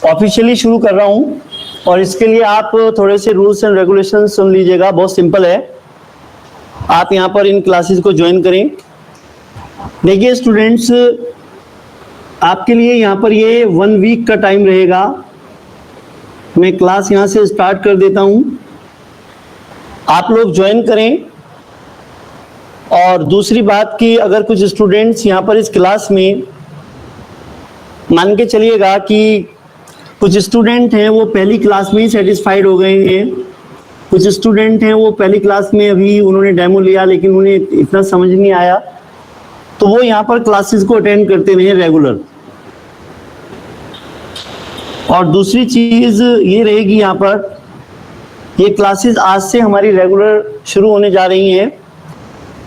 Officially शुरू कर रहा हूं और इसके लिए आप थोड़े से रूल्स एंड रेगुलेशन सुन लीजिएगा। बहुत सिंपल है, आप यहां पर इन क्लासेस को ज्वाइन करें। देखिए स्टूडेंट्स, आपके लिए यहां पर ये 1 वीक का टाइम रहेगा। मैं क्लास यहां से स्टार्ट कर देता हूं, आप लोग ज्वाइन करें। और दूसरी बात कि अगर कुछ स्टूडेंट्स यहां पर इस क्लास में, मान के चलिएगा कि कुछ स्टूडेंट हैं वो पहली क्लास में ही सेटिस्फाइड हो गए हैं, कुछ स्टूडेंट हैं वो पहली क्लास में अभी उन्होंने डेमो लिया लेकिन उन्हें इतना समझ नहीं आया, तो वो यहाँ पर क्लासेस को अटेंड करते रहे रेगुलर। और दूसरी चीज ये रहेगी, यहाँ पर ये क्लासेस आज से हमारी रेगुलर शुरू होने जा रही हैं।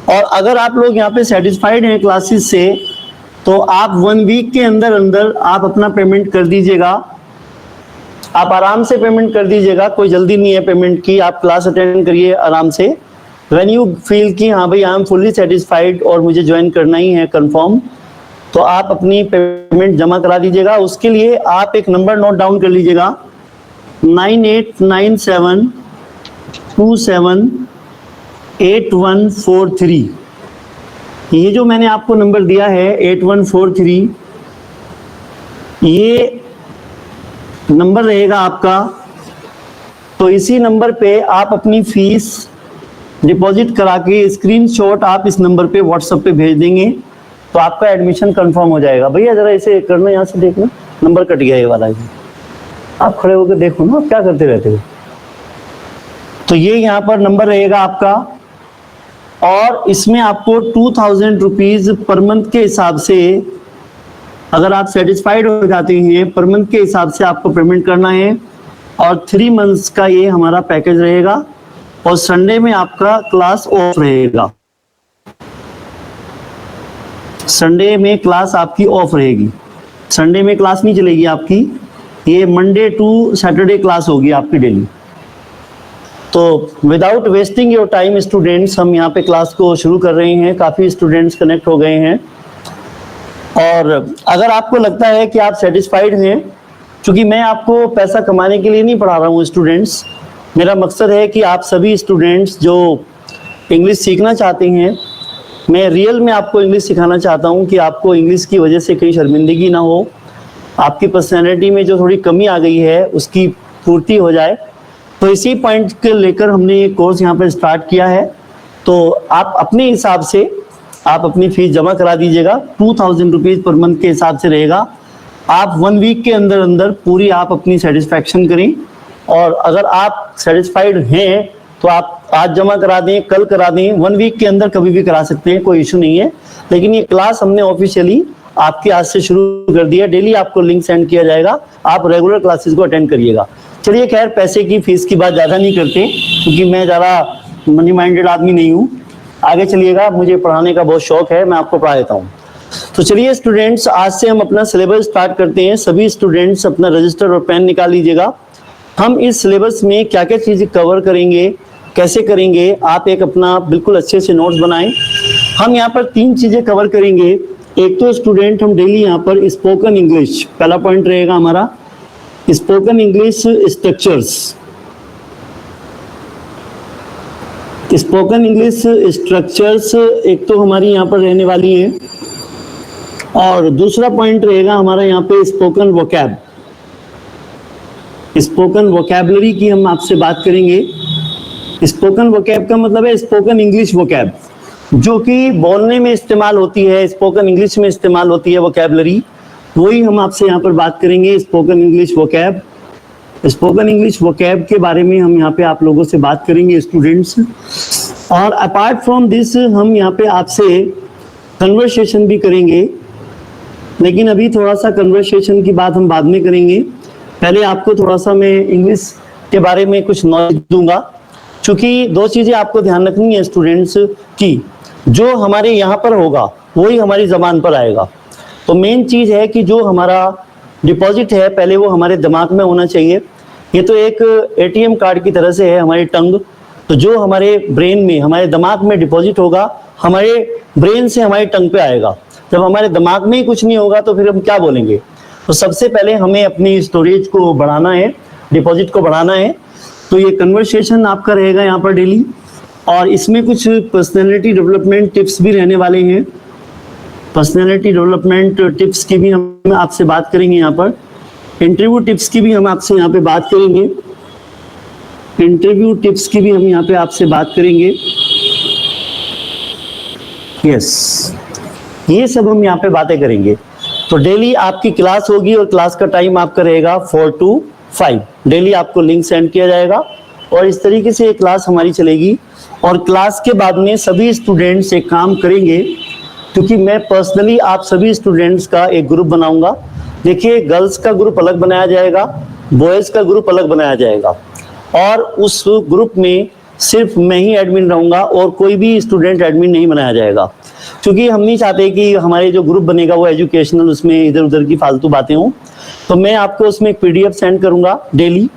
और अगर आप लोग यहाँ पे सेटिस्फाइड हैं क्लासेस से, तो आप 1 वीक के अंदर अंदर आप अपना पेमेंट कर दीजिएगा। आप आराम से पेमेंट कर दीजिएगा, कोई जल्दी नहीं है पेमेंट की। आप क्लास अटेंड करिए आराम से। व्हेन यू फील कि हाँ भाई आई एम फुल्ली सेटिस्फाइड और मुझे ज्वाइन करना ही है कंफर्म, तो आप अपनी पेमेंट जमा करा दीजिएगा। उसके लिए आप एक नंबर नोट डाउन कर लीजिएगा, 9897278143। ये जो मैंने आपको नंबर दिया है 8143, ये नंबर रहेगा आपका। तो इसी नंबर पे आप अपनी फीस डिपॉजिट करा के स्क्रीनशॉट आप इस नंबर पे व्हाट्सएप पे भेज देंगे, तो आपका एडमिशन कंफर्म हो जाएगा। भैया जरा इसे करना, यहाँ से देखना, नंबर कट गया ये वाला। आप खड़े होकर देखो ना, आप क्या करते रहते हो। तो ये यहाँ पर नंबर रहेगा आपका, और इसमें आपको 2000 रुपीज पर मंथ के हिसाब से, अगर आप सेटिस्फाइड हो जाते हैं, पर मंथ के हिसाब से आपको पेमेंट करना है। और 3 मंथ्स का ये हमारा पैकेज रहेगा। और संडे में आपका क्लास ऑफ रहेगा, संडे में क्लास आपकी ऑफ रहेगी, संडे में क्लास नहीं चलेगी आपकी। ये मंडे टू सैटरडे क्लास होगी आपकी डेली। तो without wasting your time students, हम यहाँ पे क्लास को शुरू कर रहे हैं। काफ़ी स्टूडेंट्स कनेक्ट हो गए हैं। और अगर आपको लगता है कि आप सेटिस्फाइड हैं, क्योंकि मैं आपको पैसा कमाने के लिए नहीं पढ़ा रहा हूँ स्टूडेंट्स, मेरा मकसद है कि आप सभी स्टूडेंट्स जो इंग्लिश सीखना चाहते हैं, मैं रियल में आपको इंग्लिश सिखाना चाहता हूँ कि आपको इंग्लिश की वजह से कहीं शर्मिंदगी ना हो, आपकी पर्सनैलिटी में जो थोड़ी कमी आ गई है उसकी पूर्ति हो जाए। तो इसी पॉइंट के लेकर हमने ये कोर्स यहाँ पर स्टार्ट किया है। तो आप अपने हिसाब से आप अपनी फीस जमा करा दीजिएगा, 2000 रुपीज़ पर मंथ के हिसाब से रहेगा। आप 1 वीक के अंदर अंदर पूरी आप अपनी सेटिस्फैक्शन करें। और अगर आप सेटिस्फाइड हैं तो आप आज जमा करा दें, कल करा दें, 1 वीक के अंदर कभी भी करा सकते हैं, कोई इशू नहीं है। लेकिन ये क्लास हमने ऑफिशियली आपके आज से शुरू कर दिया। डेली आपको लिंक सेंड किया जाएगा, आप रेगुलर क्लासेस को अटेंड करिएगा। चलिए खैर, पैसे की फीस की बात ज़्यादा नहीं करते, क्योंकि मैं ज़्यादा मनी माइंडेड आदमी नहीं हूँ। आगे चलिएगा, मुझे पढ़ाने का बहुत शौक है, मैं आपको पढ़ा देता हूँ। तो चलिए स्टूडेंट्स, आज से हम अपना सिलेबस स्टार्ट करते हैं। सभी स्टूडेंट्स अपना रजिस्टर और पेन निकाल लीजिएगा। हम इस सिलेबस में क्या क्या चीज़ें कवर करेंगे, कैसे करेंगे, आप एक अपना बिल्कुल अच्छे से नोट्स बनाएं। हम यहाँ पर 3 चीज़ें कवर करेंगे। एक तो स्टूडेंट हम डेली यहाँ पर स्पोकन इंग्लिश, पहला पॉइंट रहेगा हमारा spoken English structures. Spoken English structures एक तो हमारी यहाँ पर रहने वाली है। और दूसरा पॉइंट रहेगा हमारा यहाँ पे स्पोकन वोकैब, स्पोकन वोकैबलरी की हम आपसे बात करेंगे। स्पोकन वोकैब का मतलब है स्पोकन इंग्लिश वोकैब, जो कि बोलने में इस्तेमाल होती है, स्पोकन इंग्लिश में इस्तेमाल होती है वोकैबलरी, वही हम आपसे यहाँ पर बात करेंगे, spoken English vocab. Spoken English vocab के बारे में हम यहाँ पे आप लोगों से बात करेंगे स्टूडेंट्स। और अपार्ट फ्रॉम दिस हम यहाँ पे आपसे कन्वर्सेशन भी करेंगे, लेकिन अभी थोड़ा सा कन्वर्सेशन की बात हम बाद में करेंगे। पहले आपको थोड़ा सा मैं इंग्लिश के बारे में कुछ नॉलेज दूंगा, क्योंकि 2 चीज़ें आपको ध्यान रखनी है स्टूडेंट्स की, जो हमारे यहाँ पर होगा वही हमारी ज़बान पर आएगा। तो मेन चीज़ है कि जो हमारा डिपॉजिट है पहले वो हमारे दिमाग में होना चाहिए। ये तो एक ATM कार्ड की तरह से है हमारी टंग। तो जो हमारे ब्रेन में, हमारे दिमाग में डिपॉजिट होगा, हमारे ब्रेन से हमारी टंग पे आएगा। जब हमारे दिमाग में ही कुछ नहीं होगा तो फिर हम क्या बोलेंगे। तो सबसे पहले हमें अपनी स्टोरेज को बढ़ाना है, डिपॉजिट को बढ़ाना है। तो ये कन्वर्सेशन आपका रहेगा यहाँ पर डेली, और इसमें कुछ पर्सनैलिटी डेवलपमेंट टिप्स भी रहने वाले हैं। पर्सनैलिटी डेवलपमेंट टिप्स की भी हम आपसे बात करेंगे यहाँ पर। इंटरव्यू टिप्स की भी हम आपसे यहाँ पे बात करेंगे। इंटरव्यू टिप्स की भी हम यहाँ पे आपसे बात करेंगे। यस, ये सब हम यहाँ पे बातें करेंगे। तो डेली आपकी क्लास होगी और क्लास का टाइम आपका रहेगा 4 to 5। डेली आपको लिंक सेंड किया जाएगा और इस तरीके से ये क्लास हमारी चलेगी। और क्लास के बाद में सभी स्टूडेंट्स एक काम करेंगे, क्योंकि मैं पर्सनली आप सभी स्टूडेंट्स का एक ग्रुप बनाऊंगा। देखिए, गर्ल्स का ग्रुप अलग बनाया जाएगा, बॉयज़ का ग्रुप अलग बनाया जाएगा, और उस ग्रुप में सिर्फ मैं ही एडमिन रहूंगा और कोई भी स्टूडेंट एडमिन नहीं बनाया जाएगा, क्योंकि हम नहीं चाहते कि हमारे जो ग्रुप बनेगा वो एजुकेशनल, उसमें इधर उधर की फालतू बातें हों। तो मैं आपको उसमें एक PDF सेंड करूंगा डेली,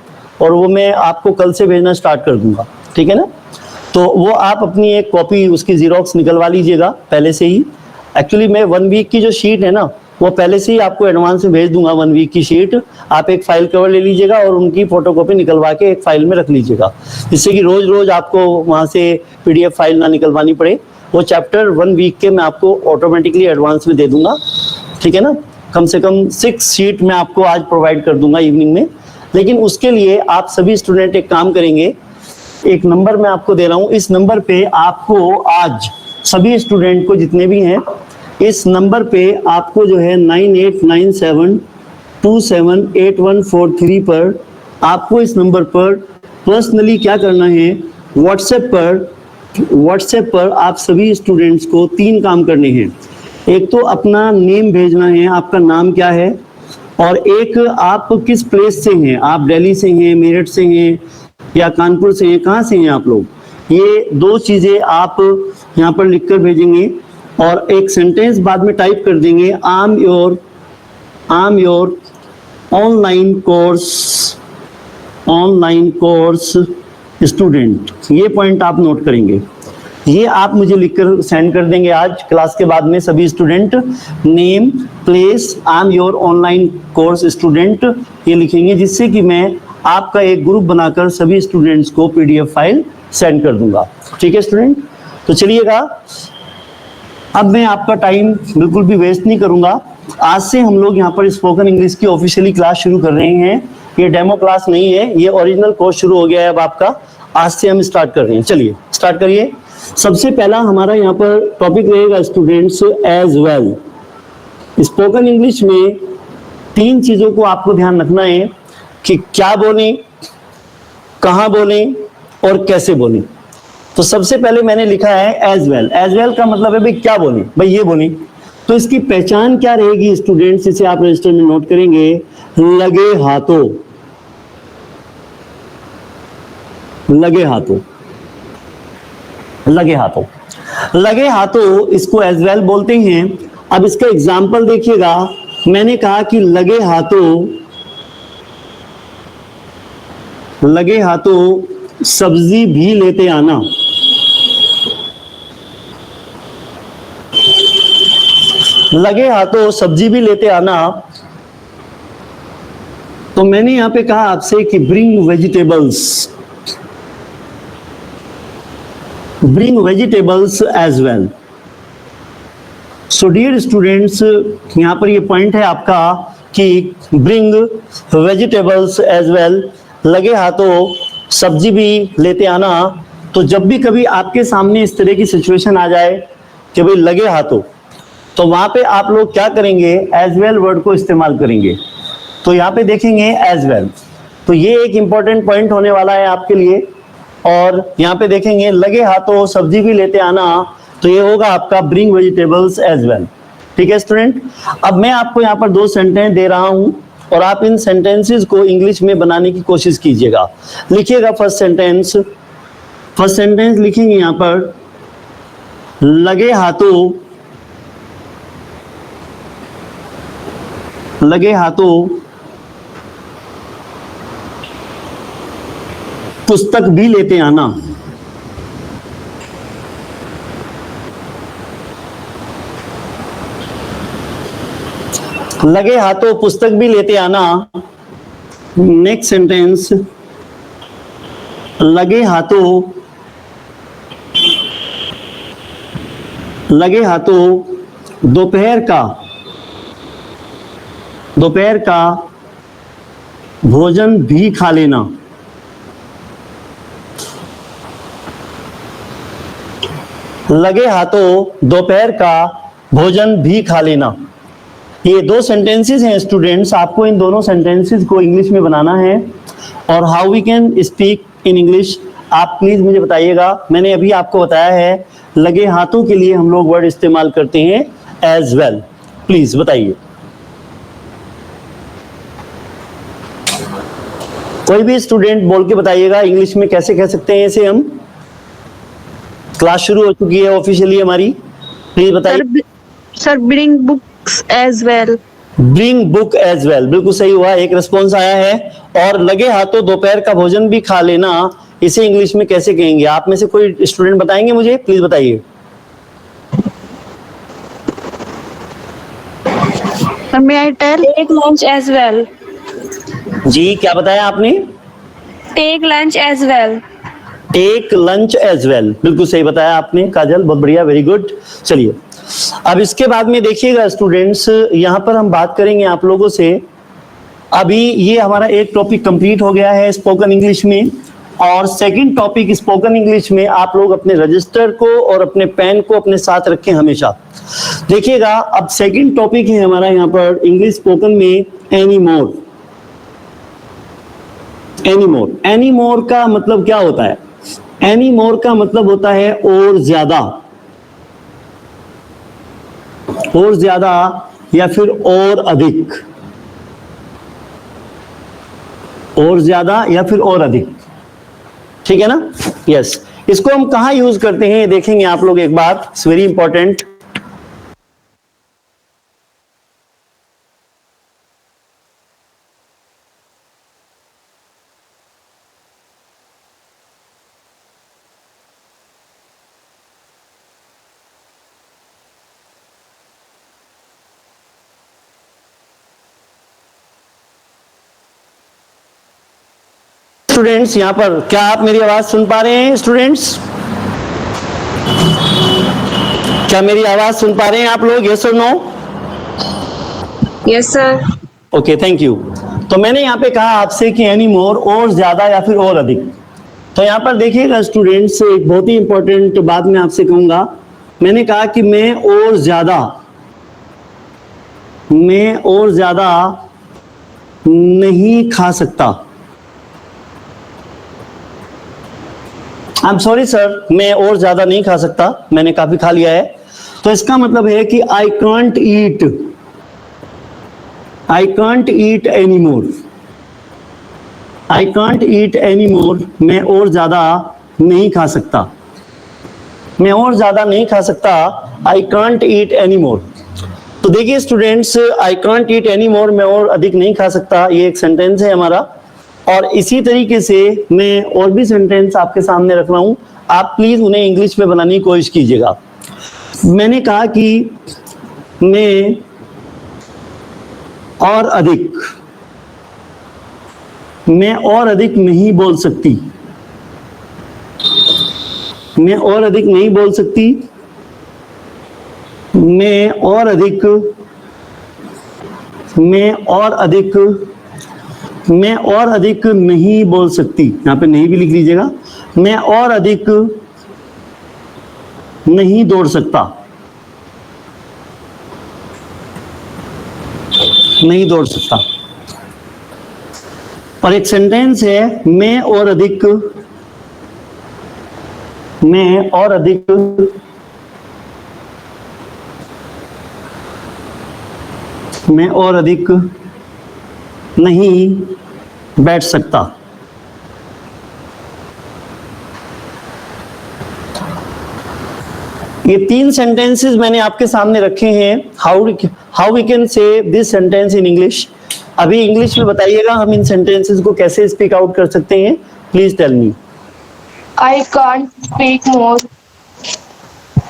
और वो मैं आपको कल से भेजना स्टार्ट कर दूंगा, ठीक है ना। तो वो आप अपनी एक कॉपी उसकी जीरोक्स निकलवा लीजिएगा पहले से ही। एक्चुअली मैं 1 वीक की जो शीट है ना, वो पहले से ही आपको एडवांस में भेज दूंगा। 1 वीक की शीट आप एक फाइल कवर ले लीजिएगा और उनकी फोटोकॉपी निकलवा के एक फाइल में रख लीजिएगा, जिससे कि रोज रोज आपको वहां से PDF फाइल ना निकलवानी पड़े। वो चैप्टर 1 वीक के मैं आपको ऑटोमेटिकली एडवांस में दे दूंगा, ठीक है ना। कम से कम 6 शीट मैं आपको आज प्रोवाइड कर दूंगा इवनिंग में। लेकिन उसके लिए आप सभी स्टूडेंट एक काम करेंगे, एक नंबर मैं आपको दे रहा हूँ, इस नंबर पे आपको आज सभी स्टूडेंट को जितने भी हैं, इस नंबर पे आपको जो है 9897278143 पर आपको इस नंबर पर पर्सनली क्या करना है, व्हाट्सएप पर आप सभी स्टूडेंट्स को 3 काम करने हैं। एक तो अपना नेम भेजना है, आपका नाम क्या है, और एक आप किस प्लेस से हैं, आप दिल्ली से हैं, मेरठ से हैं या कानपुर से हैं, कहाँ से हैं आप लोग। ये 2 चीज़ें आप यहाँ पर लिखकर भेजेंगे और एक सेंटेंस बाद में टाइप कर देंगे, I am your online course student. ये पॉइंट आप नोट करेंगे, ये आप मुझे लिखकर सेंड कर देंगे आज क्लास के बाद में। सभी student name, place, I am your online course student ये लिखेंगे, जिससे कि मैं आपका एक ग्रुप बनाकर सभी स्टूडेंट्स को PDF फाइल सेंड कर दूंगा, ठीक है स्टूडेंट। तो चलिएगा, अब मैं आपका टाइम बिल्कुल भी वेस्ट नहीं करूंगा। आज से हम लोग यहाँ पर स्पोकन इंग्लिश की ऑफिशियली क्लास शुरू कर रहे हैं। ये डेमो क्लास नहीं है, ये ओरिजिनल कोर्स शुरू हो गया है अब आपका। आज से हम स्टार्ट कर रहे हैं, चलिए स्टार्ट करिए। सबसे पहला हमारा यहाँ पर टॉपिक रहेगा students as well. Spoken English में 3 चीजों को आपको ध्यान रखना है कि क्या बोलें, कहाँ बोलें और कैसे बोलें। तो सबसे पहले मैंने लिखा है एज वेल। एज वेल का मतलब है भाई क्या बोलें, भाई ये बोलें। तो इसकी पहचान क्या रहेगी स्टूडेंट्स, इसे आप रजिस्टर में नोट करेंगे, लगे हाथों। लगे हाथों, लगे हाथों, लगे हाथों, इसको एज वेल बोलते हैं। अब इसका एग्जाम्पल देखिएगा, मैंने कहा कि लगे हाथों सब्जी भी लेते आना। लगे हाथों सब्जी भी लेते आना। तो मैंने यहां पे कहा आपसे कि bring vegetables as well. So dear students, यहां पर ये पॉइंट है आपका कि ब्रिंग वेजिटेबल्स एज वेल, लगे हाथों सब्जी भी लेते आना। तो जब भी कभी आपके सामने इस तरह की सिचुएशन आ जाए कि भाई लगे हाथों, तो वहां पे आप लोग क्या करेंगे, एज वेल वर्ड को इस्तेमाल करेंगे। तो यहाँ पे देखेंगे एज वेल, तो ये एक इंपॉर्टेंट पॉइंट होने वाला है आपके लिए। और यहाँ पे देखेंगे लगे हाथों सब्जी भी लेते आना, तो ये होगा आपका ब्रिंग वेजिटेबल्स एज वेल, ठीक है स्टूडेंट। अब मैं आपको यहाँ पर 2 सेंटेंस दे रहा हूं और आप इन सेंटेंसेस को इंग्लिश में बनाने की कोशिश कीजिएगा। लिखिएगा फर्स्ट सेंटेंस लिखेंगे यहाँ पर, लगे हाथों पुस्तक भी लेते आना। लगे हाथों पुस्तक भी लेते आना। नेक्स्ट सेंटेंस, लगे हाथों दोपहर का भोजन भी खा लेना। लगे हाथों दोपहर का भोजन भी खा लेना। ये दो सेंटेंसेस हैं स्टूडेंट्स, आपको इन दोनों सेंटेंसेस को इंग्लिश में बनाना है। और how we can speak in English, आप प्लीज मुझे बताइएगा। मैंने अभी आपको बताया है लगे हाथों के लिए हम लोग वर्ड इस्तेमाल करते हैं एज वेल। प्लीज बताइए, कोई भी स्टूडेंट बोल के बताइएगा इंग्लिश में कैसे कह सकते हैं इसे हम। क्लास शुरू हो चुकी है ऑफिशियली हमारी, प्लीज बताइए। Sir bring books as well. Bring book as well, बिल्कुल सही हुआ, एक रिस्पॉन्स आया है। और लगे हाथों दोपहर का भोजन भी खा लेना, इसे इंग्लिश में कैसे कहेंगे? आप में से कोई स्टूडेंट बताएंगे मुझे, प्लीज बताइए। May I tell? Take lunch as well. जी क्या बताया आपने? Take lunch as well. Take lunch as well, बिल्कुल सही बताया आपने काजल, बहुत बढ़िया, वेरी गुड। चलिए अब इसके बाद में देखिएगा स्टूडेंट्स, यहां पर हम बात करेंगे आप लोगों से। अभी ये हमारा एक टॉपिक कंप्लीट हो गया है स्पोकन इंग्लिश में, और सेकंड टॉपिक स्पोकन इंग्लिश में आप लोग अपने रजिस्टर को और अपने पेन को अपने साथ रखें हमेशा। देखिएगा अब सेकंड टॉपिक है हमारा यहाँ पर इंग्लिश स्पोकन में एनीमोर। एनीमोर का मतलब क्या होता है? एनीमोर का मतलब होता है और ज्यादा या फिर और अधिक। और ज्यादा या फिर और अधिक, ठीक है ना? यस, इसको हम कहां यूज करते हैं देखेंगे आप लोग एक बार, इट्स वेरी इंपॉर्टेंट। स्टूडेंट्स यहां पर क्या आप मेरी आवाज सुन पा रहे हैं? स्टूडेंट्स क्या मेरी आवाज सुन पा रहे हैं आप लोग? यस और no? Yes sir. Okay, thank you. तो मैंने यहाँ पे कहा आपसे कि एनी मोर, और ज्यादा या फिर और अधिक। तो यहाँ पर देखिएगा स्टूडेंट्स, एक बहुत ही इंपॉर्टेंट बात मैं आपसे कहूंगा। मैंने कहा कि मैं और ज्यादा नहीं खा सकता। आई एम सॉरी सर, मैं और ज्यादा नहीं खा सकता, मैंने काफी खा लिया है। तो इसका मतलब है कि I can't eat any more. मैं और ज्यादा नहीं खा सकता। I can't eat any more. तो देखिए students, I can't eat any more, मैं और अधिक नहीं खा सकता, ये एक सेंटेंस है हमारा। और इसी तरीके से मैं और भी सेंटेंस आपके सामने रख रहा हूं, आप प्लीज उन्हें इंग्लिश में बनाने की कोशिश कीजिएगा। मैंने कहा कि मैं और अधिक नहीं बोल सकती। मैं और अधिक नहीं बोल सकती। मैं और अधिक नहीं बोल सकती। यहां पे नहीं भी लिख लीजिएगा। मैं और अधिक नहीं दौड़ सकता। और एक सेंटेंस है, मैं और अधिक नहीं बैठ सकता। ये तीन सेंटेंसेस मैंने आपके सामने रखे हैं। How we can say this sentence in English. अभी इंग्लिश में बताइएगा हम इन सेंटेंसेस को कैसे स्पीक आउट कर सकते हैं, please tell me. I can't speak more.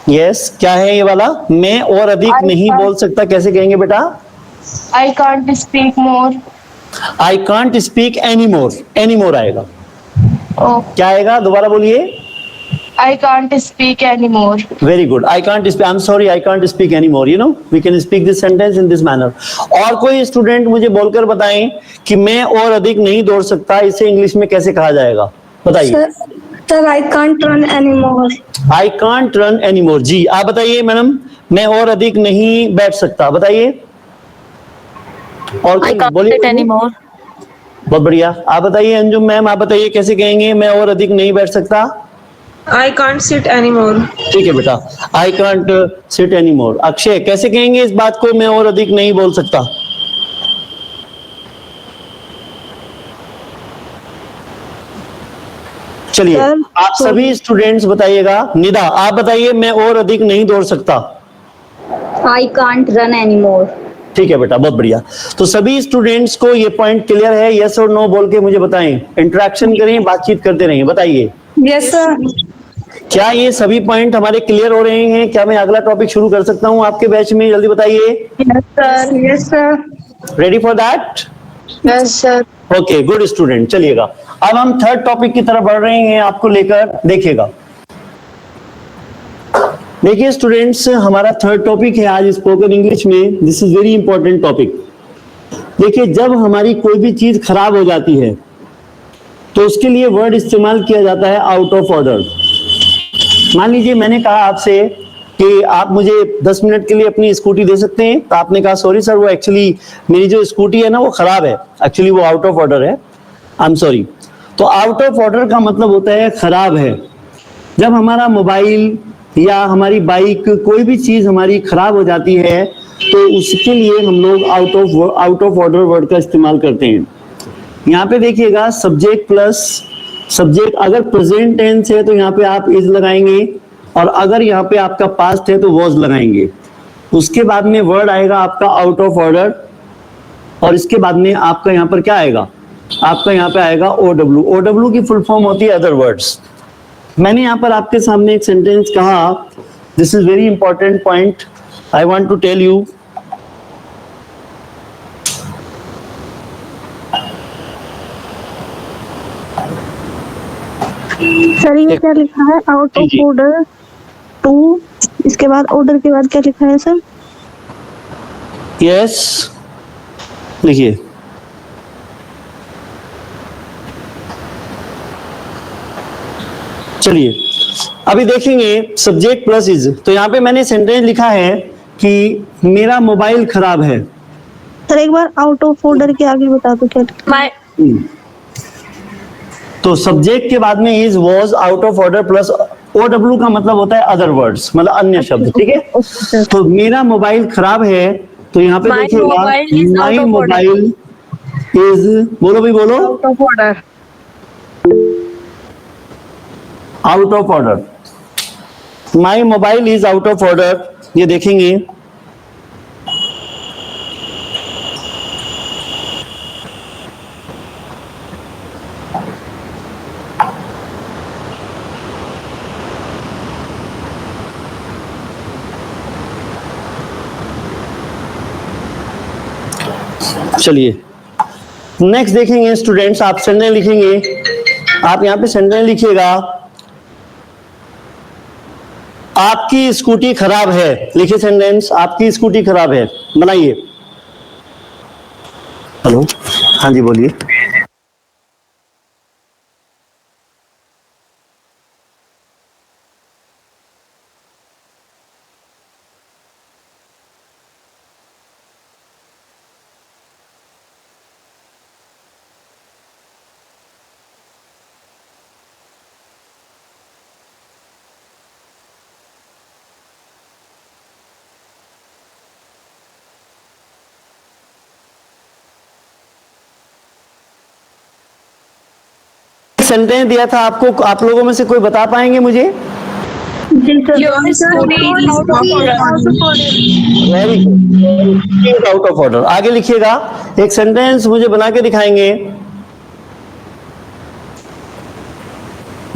Yes, क्या है ये वाला? मैं और अधिक नहीं बोल सकता, कैसे कहेंगे बेटा? I can't speak more. I can't speak any more, any more आएगा, Oh, क्या आएगा दोबारा बोलिए। I can't speak anymore. Very good, I can't speak, I am sorry, I can't speak any more, you know we can speak this sentence in this manner. और कोई student मुझे बोलकर बताएं कि मैं और अधिक नहीं दौड़ सकता, इसे इंग्लिश में कैसे कहा जाएगा, बताइए। Sir I can't run any more. I can't run any more, जी आप बताइए मैडम। मैं और अधिक नहीं बैठ सकता, बताइए। और I can't बोलिए sit anymore. बहुत बढ़िया, आप बताइए अंजुम मैम, आप बताइए कैसे कहेंगे मैं और अधिक नहीं बैठ सकता। I can't sit anymore. ठीक है बेटा, I can't sit any more. Akshay कैसे कहेंगे इस बात को, मैं और अधिक नहीं बोल सकता। चलिए सर, आप सभी स्टूडेंट्स बताइएगा। निदा आप बताइए, मैं और अधिक नहीं दौड़ सकता। आई कांट रन एनी मोर। ठीक है बेटा, बहुत बढ़िया। तो सभी स्टूडेंट्स को ये पॉइंट क्लियर है, यस और नो बोल के मुझे बताएं, इंटरेक्शन करें, बातचीत करते रहिए, बताइए यस सर। क्या ये सभी पॉइंट हमारे क्लियर हो रहे हैं। क्या मैं अगला टॉपिक शुरू कर सकता हूं आपके बैच में, जल्दी बताइए। Yes sir. Yes sir. Ready for that? Yes, sir. Okay good student. चलिएगा अब हम थर्ड टॉपिक की तरफ बढ़ रहे हैं आपको लेकर, देखिएगा। देखिए स्टूडेंट्स, हमारा थर्ड टॉपिक है आज स्पोकन इंग्लिश में, this is very important topic. देखिए जब हमारी कोई भी चीज खराब हो जाती है तो उसके लिए वर्ड इस्तेमाल किया जाता है आउट ऑफ ऑर्डर। मान लीजिए मैंने कहा आपसे कि आप मुझे 10 मिनट के लिए अपनी स्कूटी दे सकते हैं, तो आपने कहा सॉरी सर, वो एक्चुअली मेरी जो स्कूटी है ना वो खराब है, एक्चुअली वो आउट ऑफ ऑर्डर है, आई एम सॉरी। तो आउट ऑफ ऑर्डर का मतलब होता है खराब है। जब हमारा मोबाइल या हमारी बाइक, कोई भी चीज हमारी खराब हो जाती है तो उसके लिए हम लोग आउट ऑफ ऑर्डर वर्ड का इस्तेमाल करते हैं। यहाँ पे देखिएगा सब्जेक्ट प्लस सब्जेक्ट, अगर प्रेजेंट टेंस है तो यहाँ पे आप इज लगाएंगे, और अगर यहाँ पे आपका पास्ट है तो वॉज लगाएंगे। उसके बाद में वर्ड आएगा आपका आउट ऑफ ऑर्डर, और इसके बाद में आपका यहाँ पर क्या आएगा, आपका यहाँ पे आएगा OW। OW की फुल फॉर्म होती है अदर वर्ड्स। मैंने यहाँ पर आपके सामने एक सेंटेंस कहा, this is very important point, I want to tell you. Sir ये क्या लिखा है, आउट ऑफ जी। ऑर्डर टू, इसके बाद ऑर्डर के बाद क्या लिखा है सर? यस लिखिए। चलिए अभी देखेंगे सब्जेक्ट प्लस इज। तो यहाँ पे मैंने सेंटेंस लिखा है कि मेरा मोबाइल खराब है। सर एक बार आउट ऑफ ऑर्डर के आगे बता दो क्या लिखा My तो सब्जेक्ट के बाद में is, was, out of order plus OW का मतलब होता है अदर वर्ड्स, मतलब अन्य शब्द, ठीक है। है। तो मेरा मोबाइल खराब है, तो यहाँ पे My देखिएगा mobile is my out of order. Mobile is, बोलो भाई बोलो, Out of order. Out of order. My mobile is out of order, ये देखेंगे। चलिए नेक्स्ट देखेंगे स्टूडेंट्स, आप सेंटेंस लिखेंगे, आप यहाँ पे सेंटेंस लिखिएगा, आपकी स्कूटी खराब है। लिखिए सेंटेंस, आपकी स्कूटी खराब है, बनाइए। हेलो, हाँ जी बोलिए। सेंटेंस दिया था आपको, आप लोगों में से कोई बता पाएंगे मुझे? जी sir. Your scooty is out of order. Very good, out of order. आगे लिखिएगा, एक सेंटेंस मुझे बना के दिखाएंगे।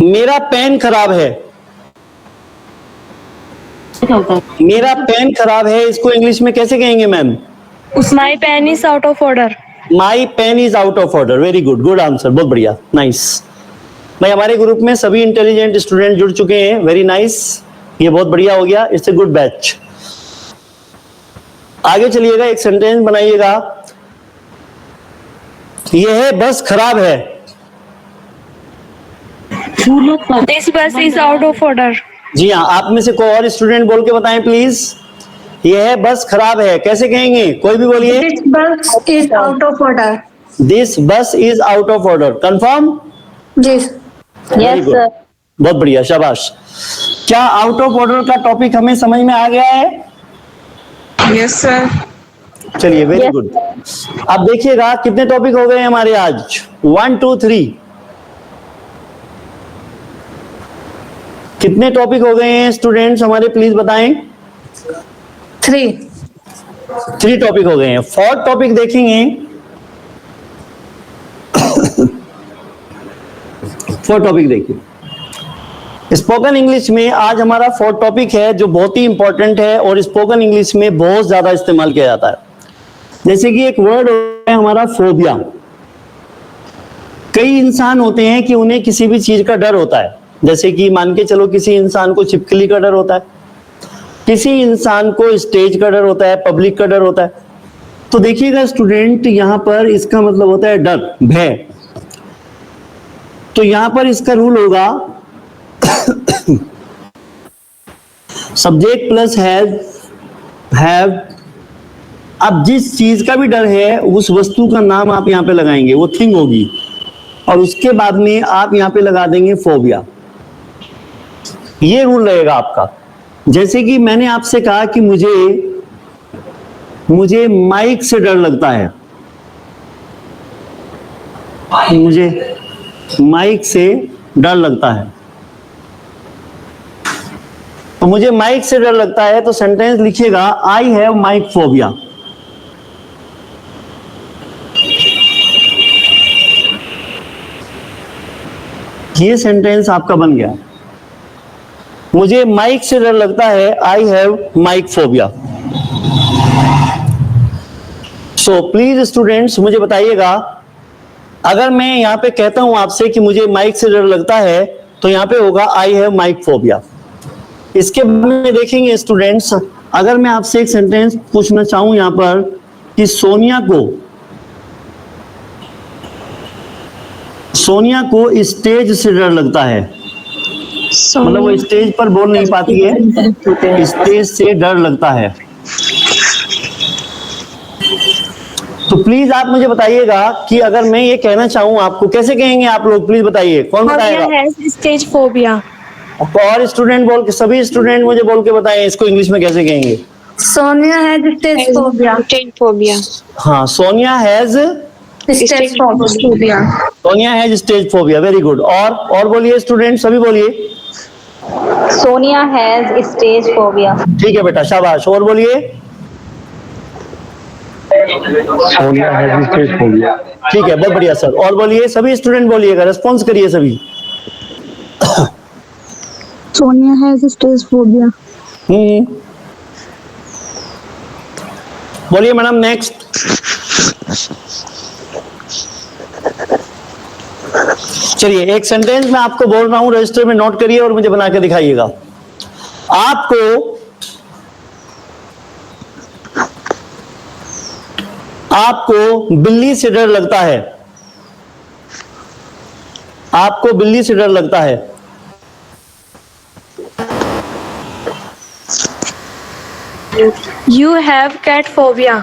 मेरा पेन खराब है। मेरा पेन खराब है, इसको इंग्लिश में कैसे कहेंगे ma'am? My pen is out of order. My pen is out of order. Very good, good answer, बहुत बढ़िया, नाइस। भाई हमारे ग्रुप में सभी इंटेलिजेंट स्टूडेंट जुड़ चुके हैं, वेरी नाइस, ये बहुत बढ़िया हो गया, इट्स ए गुड बैच। आगे चलिएगा, एक सेंटेंस बनाइएगा। यह है बस खराब है। This bus is out of order. जी हाँ, आप में से कोई और स्टूडेंट बोल के बताएं प्लीज। यह है बस खराब है, कैसे कहेंगे? कोई भी बोलिए। This bus is out of order. This bus is out of order. Confirm? Yes. Very good. बहुत बढ़िया, शाबाश। क्या आउट ऑफ ऑर्डर का टॉपिक हमें समझ में आ गया है? Yes, sir. चलिए, वेरी गुड। अब देखिएगा कितने टॉपिक हो गए हमारे आज। 1 2 3 कितने टॉपिक हो गए हैं स्टूडेंट्स हमारे, प्लीज बताएं। 3. 3 टॉपिक हो गए हैं। 4th टॉपिक देखेंगे। 4 टॉपिक देखिए। स्पोकन इंग्लिश में आज हमारा 4th टॉपिक है जो बहुत ही इंपॉर्टेंट है और स्पोकन इंग्लिश में बहुत ज्यादा इस्तेमाल किया जाता है। जैसे कि एक वर्ड है हमारा फोबिया। कई इंसान होते हैं कि उन्हें किसी भी चीज का डर होता है, जैसे कि मान के चलो किसी इंसान को छिपकली का डर होता है, किसी इंसान को स्टेज का डर होता है, पब्लिक का डर होता है। तो देखिएगा स्टूडेंट, यहां पर इसका मतलब होता है डर, भय। तो यहां पर इसका रूल होगा सब्जेक्ट प्लस हैव। अब जिस चीज का भी डर है उस वस्तु का नाम आप यहां पे लगाएंगे, वो थिंग होगी, और उसके बाद में आप यहां पे लगा देंगे फोबिया। ये रूल रहेगा आपका। जैसे कि मैंने आपसे कहा कि मुझे माइक से डर लगता है, मुझे माइक से डर लगता है, तो मुझे माइक से डर लगता है, तो सेंटेंस लिखिएगा आई हैव माइक फोबिया। ये सेंटेंस आपका बन गया। मुझे माइक से डर लगता है, I have mic phobia. So please students मुझे बताइएगा, अगर मैं यहां पे कहता हूं आपसे कि मुझे माइक से डर लगता है, तो यहां पे होगा आई हैव माइक फोबिया। इसके बाद में देखेंगे स्टूडेंट्स, अगर मैं आपसे एक सेंटेंस पूछना चाहूं यहां पर कि सोनिया को स्टेज से डर लगता है, मतलब वो स्टेज पर बोल नहीं पाती है, स्टेज से डर लगता है। तो प्लीज आप मुझे बताइएगा कि अगर मैं ये कहना चाहूं आपको, कैसे कहेंगे आप लोग, प्लीज बताइए, कौन बताएगा? Stage phobia. और स्टूडेंट बोल के, सभी स्टूडेंट मुझे बोल के बताएं इसको इंग्लिश में कैसे कहेंगे। Sonia has stage phobia. Stage phobia. हाँ, Sonia has Stage phobia. Sonia has stage phobia. Very good. और बोलिए स्टूडेंट, सभी बोलिए। Sonia has stage phobia. ठीक है बेटा, शाबाश। और बोलिए। Sonia has stage phobia. ठीक है, बहुत बढ़िया सर। और बोलिए, सभी स्टूडेंट बोलिएगा, रेस्पॉन्स करिए सभी। Sonia has stage phobia. बोलिए मैडम, नेक्स्ट। चलिए, एक सेंटेंस मैं आपको बोल रहा हूं, रजिस्टर में नोट करिए और मुझे बना के दिखाइएगा। आपको बिल्ली से डर लगता है, आपको बिल्ली से डर लगता है। You have cat phobia.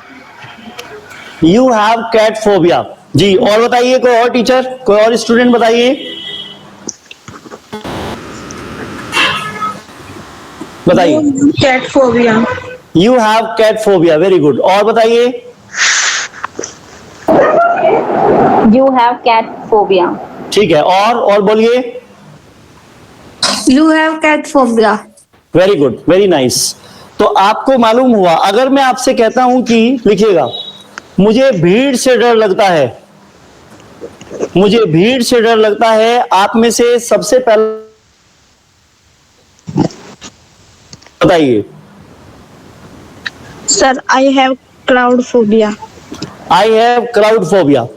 You have cat phobia. जी, और बताइए, कोई और टीचर, कोई और स्टूडेंट बताइए। बताइए। Cat phobia. You have cat phobia. Very good. और बताइए। You have cat phobia. ठीक है, और बोलिए। You have cat phobia. Very good, very nice. तो आपको मालूम हुआ, अगर मैं आपसे कहता हूं कि लिखिएगा मुझे भीड़ से डर लगता है, मुझे भीड़ से डर लगता है, आप में से सबसे पहले बताइए। Sir I have crowd phobia. I have crowd phobia.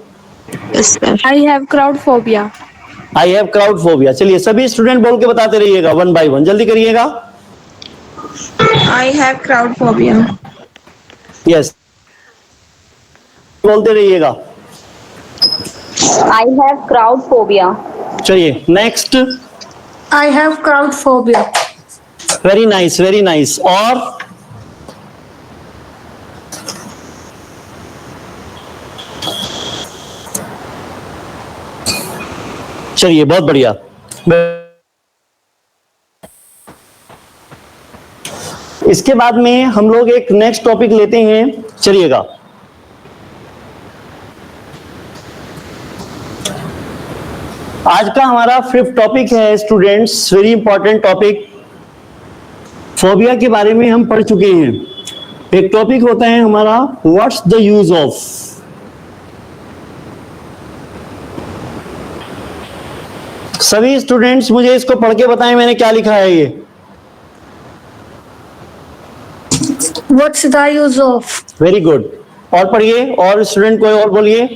I have crowd phobia. I have crowd phobia. चलिए सभी स्टूडेंट बोल के बताते रहिएगा वन बाय वन, जल्दी करिएगा। I have crowd phobia. Yes, बोलते रहिएगा। I have crowd phobia. चलिए next. I have crowd phobia. Very nice, very nice. और चलिए बहुत बढ़िया। इसके बाद में हम लोग एक नेक्स्ट टॉपिक लेते हैं। चलिएगा, आज का हमारा 5th टॉपिक है students, very important topic. Phobia के बारे में हम पढ़ चुके हैं। एक टॉपिक होता है हमारा व्हाट्स द यूज ऑफ। सभी स्टूडेंट्स मुझे इसको पढ़ के बताएं मैंने क्या लिखा है ये। What's the use of? Very good. और पढ़िए, और स्टूडेंट कोई और बोलिए।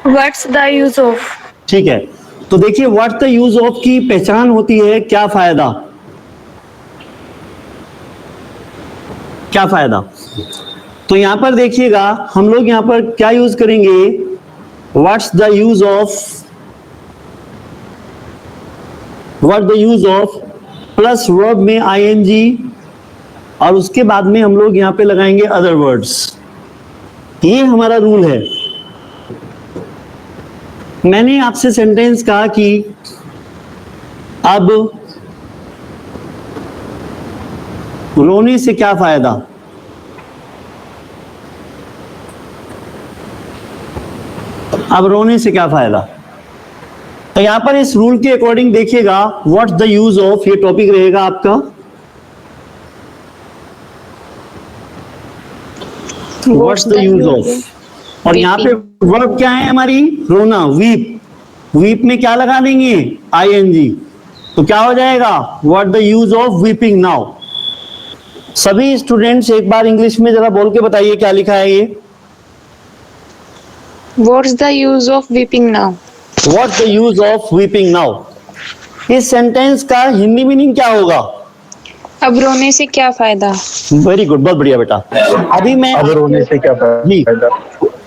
What's the use of? ठीक है, तो देखिए व्हाट्स द यूज ऑफ की पहचान होती है क्या फायदा। क्या फायदा, तो यहां पर देखिएगा हम लोग यहां पर क्या यूज करेंगे, what's the use of, what the use of plus verb में आईएनजी, और उसके बाद में हम लोग यहां पे लगाएंगे अदर वर्ड्स। ये हमारा रूल है। मैंने आपसे सेंटेंस कहा कि अब रोने से क्या फायदा। अब रोने से क्या फायदा, तो यहां पर इस रूल के अकॉर्डिंग देखिएगा व्हाट्स द यूज ऑफ, ये टॉपिक रहेगा आपका। व्हाट्स द यूज ऑफ, और यहाँ पे वर्ब क्या है हमारी, रोना, वीप। वीप में क्या लगा देंगे, आईएनजी, तो क्या हो जाएगा, what the use of weeping now. सभी स्टूडेंट्स एक बार इंग्लिश में जरा बोल के बताइए क्या लिखा है ये। What's the use of weeping now? What the use of weeping now. इस सेंटेंस का हिंदी मीनिंग क्या होगा, अब रोने से क्या फायदा? वेरी गुड, बहुत बढ़िया बेटा। अभी मैं अब रोने से क्या फायदा।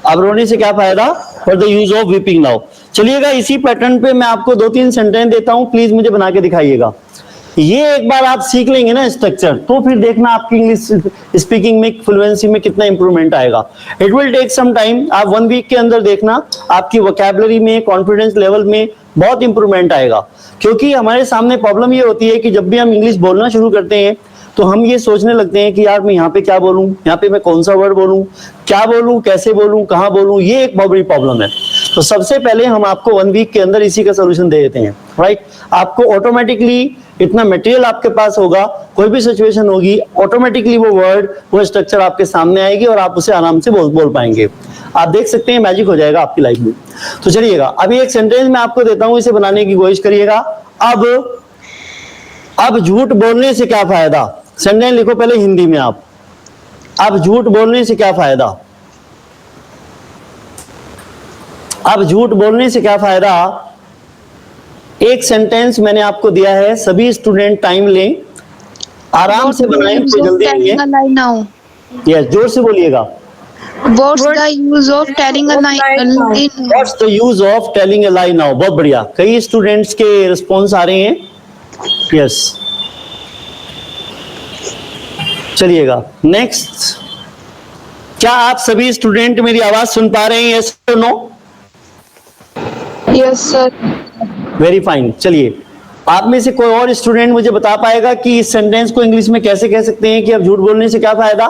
अब रोने से क्या फायदा, for the use of weeping now. चलिएगा इसी पैटर्न पे मैं आपको 2-3 सेंटेंस देता हूं, प्लीज मुझे बना के दिखाइएगा। ये एक बार आप सीख लेंगे ना स्ट्रक्चर, तो फिर देखना आपकी इंग्लिश स्पीकिंग में, फ्लुएंसी में कितना इंप्रूवमेंट आएगा। It will take some time, आप 1 वीक के अंदर देखना आपकी वोकैबुलरी में, कॉन्फिडेंस लेवल में बहुत इंप्रूवमेंट आएगा। क्योंकि हमारे सामने प्रॉब्लम ये होती है कि जब भी हम इंग्लिश बोलना शुरू करते हैं तो हम ये सोचने लगते हैं कि यार मैं यहाँ पे क्या बोलूं, यहाँ पे मैं कौन सा वर्ड बोलूं, क्या बोलूं, कैसे बोलूं, कहाँ बोलूं, ये एक बहुत बड़ी प्रॉब्लम है। तो सबसे पहले हम आपको 1 वीक के अंदर इसी का सोल्यूशन दे देते हैं, राइट। आपको ऑटोमेटिकली इतना मटेरियल आपके पास होगा, कोई भी सिचुएशन होगी, ऑटोमेटिकली वो वर्ड, वो स्ट्रक्चर आपके सामने आएगी और आप उसे आराम से बोल पाएंगे। आप देख सकते हैं मैजिक हो जाएगा आपकी लाइफ में। तो चलिएगा अभी एक सेंटेंस मैं आपको देता हूं, इसे बनाने की कोशिश करिएगा। अब झूठ बोलने से क्या फायदा। सेंटेंस लिखो पहले हिंदी में आप, अब झूठ बोलने से क्या फायदा। अब झूठ बोलने से क्या फायदा। एक सेंटेंस मैंने आपको दिया है, सभी स्टूडेंट टाइम लें, आराम से बनाएं, कोई जल्दी नहीं है। यस, जोर से बोलिएगा। What's the use of telling a lie? What's the use of telling a lie now? बहुत बढ़िया, कई स्टूडेंट्स के रिस्पॉन्स आ रहे हैं। यस, चलिएगा नेक्स्ट। क्या आप सभी स्टूडेंट मेरी आवाज सुन पा रहे हैं, यस और no? Yes, sir. Very fine. चलिए आप में से कोई और स्टूडेंट मुझे बता पाएगा कि इस सेंटेंस को इंग्लिश में कैसे कह सकते हैं कि अब झूठ बोलने से क्या फायदा।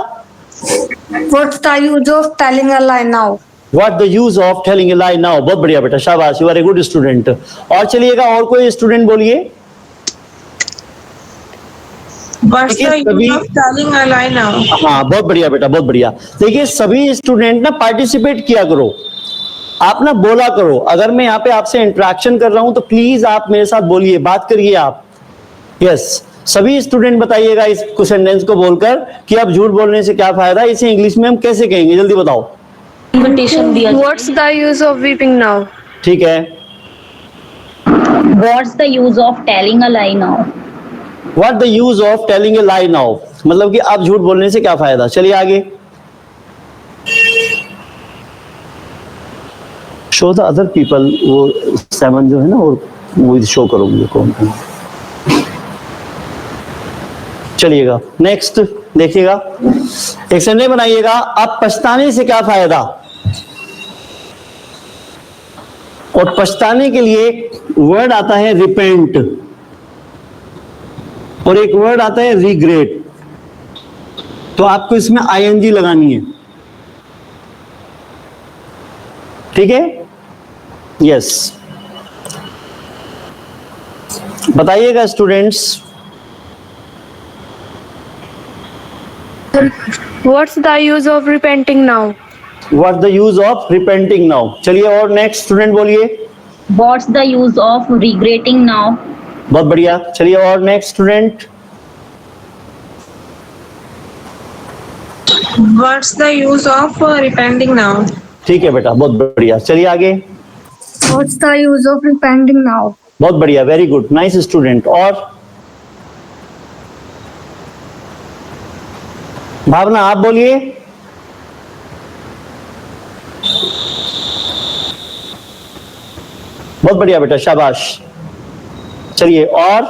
What's the use of telling a lie now? What the use of telling a lie now? बहुत बढ़िया बेटा, शाबाश, you are a good student. और चलिएगा और कोई स्टूडेंट बोलिए। What's the use of telling a lie now? हाँ बहुत बढ़िया बेटा, बहुत बढ़िया। देखिए सभी स्टूडेंट ना पार्टिसिपेट किया करो, आप ना बोला करो। अगर मैं यहाँ पे आपसे इंटरेक्शन कर रहा हूं तो प्लीज आप मेरे साथ बोलिए, बात करिए आप। यस, सभी स्टूडेंट बताइएगा इस सेंटेंस को बोलकर कि अब झूठ बोलने से क्या फायदा, इसे इंग्लिश में हम कैसे कहेंगे, जल्दी बताओ। इनविटेशन दिया। What's the use of weeping now? ठीक है, What's the use of telling a lie now? What the use of telling a lie now, मतलब कि अब झूठ बोलने से क्या फायदा। चलिए आगे, शो द अदर पीपल, वो 7 जो है ना वो शो करो मुझे कौन है। चलिएगा नेक्स्ट देखिएगा, एक सेंटेंस बनाइएगा, अब पछताने से क्या फायदा। और पछताने के लिए वर्ड आता है रिपेंट और एक वर्ड आता है रिग्रेट, तो आपको इसमें आईएनजी लगानी है, ठीक है। यस, बताइएगा students. What's the use of repenting now? What the use of repenting now. चलिए और नेक्स्ट स्टूडेंट बोलिए। What's the use of regretting now? बहुत बढ़िया, चलिए और next student. What's the use of repenting now? ठीक है बेटा, बहुत बढ़िया, चलिए आगे। What's the use of repenting now? बहुत बढ़िया, वेरी गुड, नाइस स्टूडेंट। और भावना आप बोलिए। बहुत बढ़िया बेटा, शाबाश। चलिए और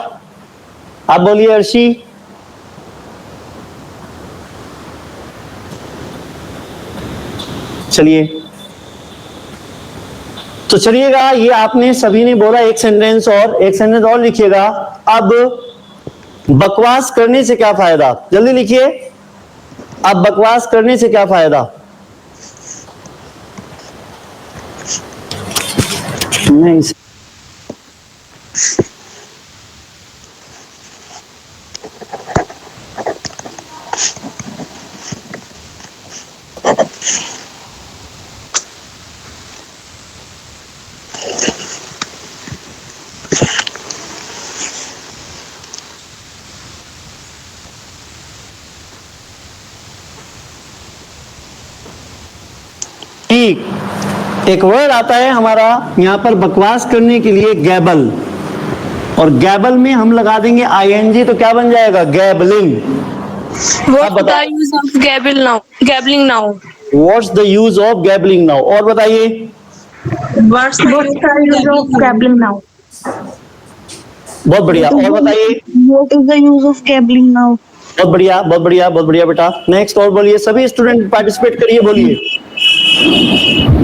आप बोलिए अर्शी। चलिए तो चलिएगा, ये आपने सभी ने बोला, एक सेंटेंस और लिखिएगा। अब बकवास करने से क्या फायदा, जल्दी लिखिए। अब बकवास करने से क्या फायदा। नहीं, ठीक, एक वर्ड आता है हमारा यहां पर बकवास करने के लिए, गैबल, और गैबल में हम लगा देंगे आईएनजी, तो क्या बन जाएगा, gabbling. What's the use of gabbling now? What's the use of gabbling now. और बताइए। What's the use of Gabbling now. बहुत बढ़िया, और बताइए। What is the use of gabbling now? बहुत बढ़िया, बहुत बढ़िया, बहुत बढ़िया बेटा। नेक्स्ट और बोलिए, सभी स्टूडेंट पार्टिसिपेट करिए, बोलिए।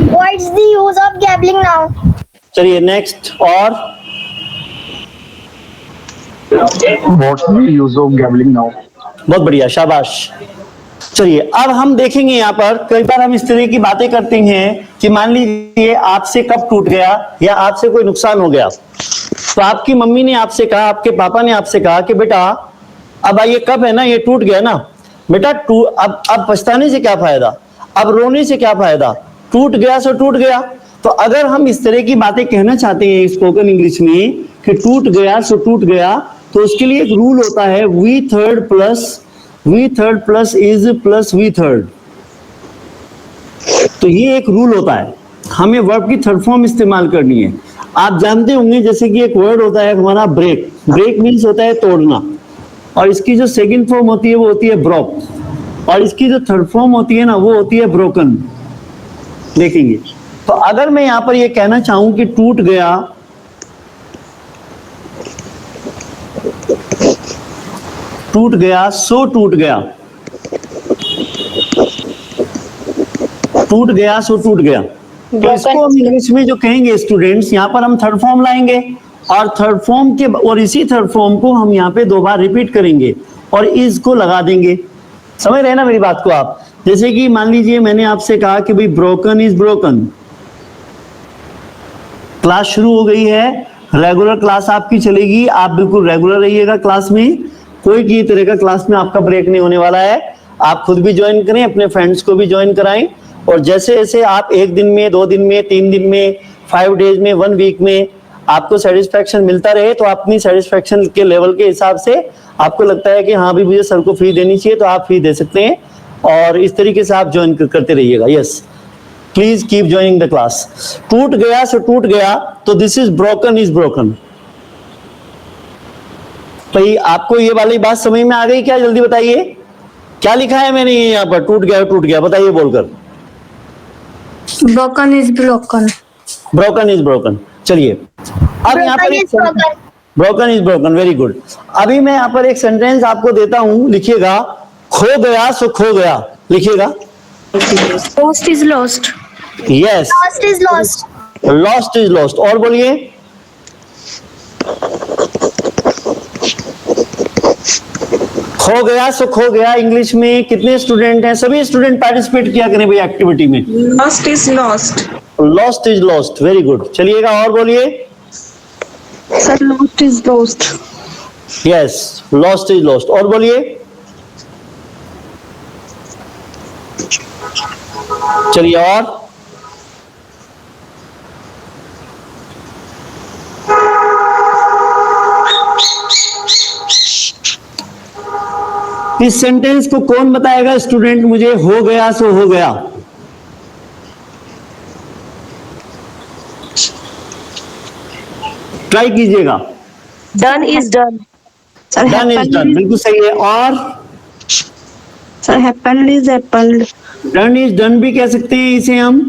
What's the use of gabbling now? चलिए नेक्स्ट और What's the use of gambling now? बहुत बढ़िया, शाबाश। चलिए अब हम देखेंगे, यहाँ पर कई बार हम इस तरह की बातें करते हैं कि मान लीजिए आपसे कप टूट गया या आपसे कोई नुकसान हो गया, तो आपकी मम्मी ने आपसे कहा, आपके पापा ने आपसे कहा कि बेटा अब ये कप है ना, ये टूट गया ना बेटा, अब पछताने से क्या फायदा, अब रोने से क्या फायदा, टूट गया सो टूट गया। तो अगर हम इस तरह की बातें कहना चाहते हैं स्पोकन इंग्लिश में कि टूट गया सो टूट गया, तो उसके लिए एक रूल होता है, V third plus is plus V third. तो ये एक रूल होता है, हमें वर्ब की थर्ड फॉर्म इस्तेमाल करनी है। आप जानते होंगे जैसे कि एक वर्ड होता है हमारा ब्रेक, ब्रेक मीन्स होता है तोड़ना, और इसकी जो सेकंड फॉर्म होती है वो होती है ब्रोक, और इसकी जो थर्ड फॉर्म होती है ना वो होती है ब्रोकन। देखेंगे, तो अगर मैं यहां पर ये कहना चाहूं कि टूट गया, टूट गया सो टूट गया, टूट गया सो टूट गया, तो इसको हम इंग्लिश में जो कहेंगे स्टूडेंट्स, यहां पर हम थर्ड फॉर्म लाएंगे, और थर्ड फॉर्म के और इसी थर्ड फॉर्म को हम यहाँ पे 2 बार रिपीट करेंगे और इज को लगा देंगे। समझ रहे हैं ना मेरी बात को आप। जैसे कि मान लीजिए मैंने आपसे कहा कि भाई ब्रोकन इज ब्रोकन, क्लास शुरू हो गई है, रेगुलर क्लास आपकी चलेगी, आप बिल्कुल रेगुलर रहिएगा क्लास में, कोई की तरह का क्लास में आपका ब्रेक नहीं होने वाला है। आप खुद भी ज्वाइन करें, अपने फ्रेंड्स को भी ज्वाइन कराएं, और जैसे जैसे आप 1 दिन में, 2 दिन में, 3 दिन में, 5 डेज में, 1 वीक में आपको सेटिस्फेक्शन मिलता रहे, तो अपनी सेटिस्फेक्शन के लेवल के हिसाब से आपको लगता है कि हाँ भी मुझे सर को फ्री देनी चाहिए, तो आप फ्री दे सकते हैं, और इस तरीके से आप ज्वाइन करते रहिएगा। Yes, please keep joining the class. टूट गया सो टूट गया, तो this is broken is broken. भाई आपको ये वाली बात समझ में आ गई क्या? जल्दी बताइए, क्या लिखा है मैंने ये यहाँ पर? टूट गया, बताइए बोलकर। Broken is broken. Broken is broken. चलिए अब यहाँ पर broken is broken, very good. अभी मैं यहाँ पर एक सेंटेंस आपको देता हूं, लिखिएगा। खो गया सो खो गया, लिखिएगा। Lost is lost. Yes, Lost is lost. Lost is lost. और बोलिए। खो गया सो खो गया इंग्लिश में कितने स्टूडेंट हैं? सभी स्टूडेंट पार्टिसिपेट किया करें भाई एक्टिविटी में। Lost is lost. Lost is lost, very good. चलिएगा और बोलिए। Sir lost is lost. Yes, lost is lost. और बोलिए। चलिए और। इस सेंटेंस को कौन बताएगा स्टूडेंट मुझे? हो गया सो हो गया। ट्राई कीजिएगा। Done is done. Sir done is done, बिल्कुल सही है। और sir happened is happened. Done is done भी कह सकते हैं इसे हम,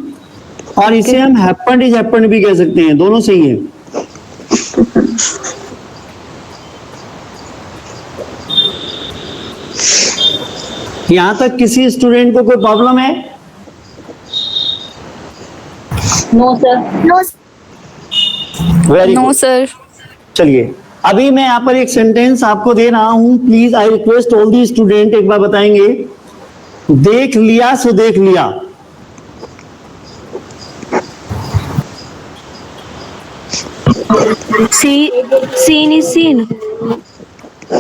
और इसे हम हैपेंड इज हैपेंड भी कह सकते हैं, दोनों सही है। यहां तक किसी स्टूडेंट को कोई प्रॉब्लम है? No, sir. No. Very No, good. sir. चलिए अभी मैं यहाँ पर एक सेंटेंस आपको दे रहा हूं, please I request all the student, एक बार बताएंगे। देख लिया सो देख लिया। Seen is seen.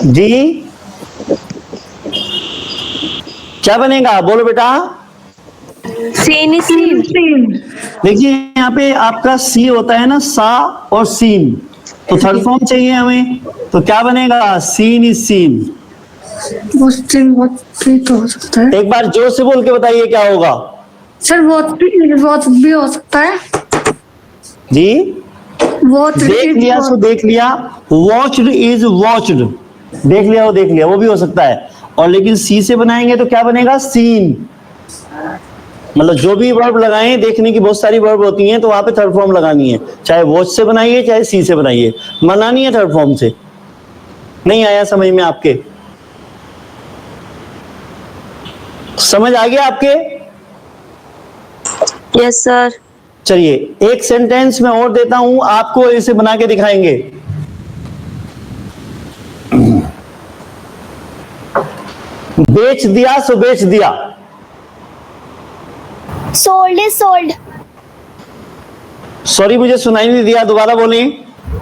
जी क्या बनेगा? बोलो बेटा। Seen is seen. देखिए यहाँ पे आपका सी होता है ना, सा और सीन, तो थर्ड फॉर्म चाहिए हमें, तो क्या बनेगा? Seen is seen. बहुत तो हो सकता है एक बार जोर से बोल के बताइए क्या होगा सर। बहुत भी हो सकता है। जी। बहुत देख लिया सो देख लिया, वॉच्ड इज वॉच्ड, देख लिया वो भी हो सकता है। और लेकिन सी से बनाएंगे तो क्या बनेगा? सीन। मतलब जो भी वर्ब लगाएं, देखने की बहुत सारी वर्ब होती हैं, तो वहां पे थर्ड फॉर्म लगानी है, चाहे वॉच से बनाइए चाहे सी से बनाइए, मना नहीं है थर्ड फॉर्म से। नहीं आया समझ में आपके? समझ आ गया आपके? Yes, sir. चलिए एक सेंटेंस में और देता हूं आपको, इसे बना के दिखाएंगे। बेच दिया सो बेच दिया। Sold is sold. सॉरी मुझे सुनाई नहीं दिया, दोबारा बोलिए।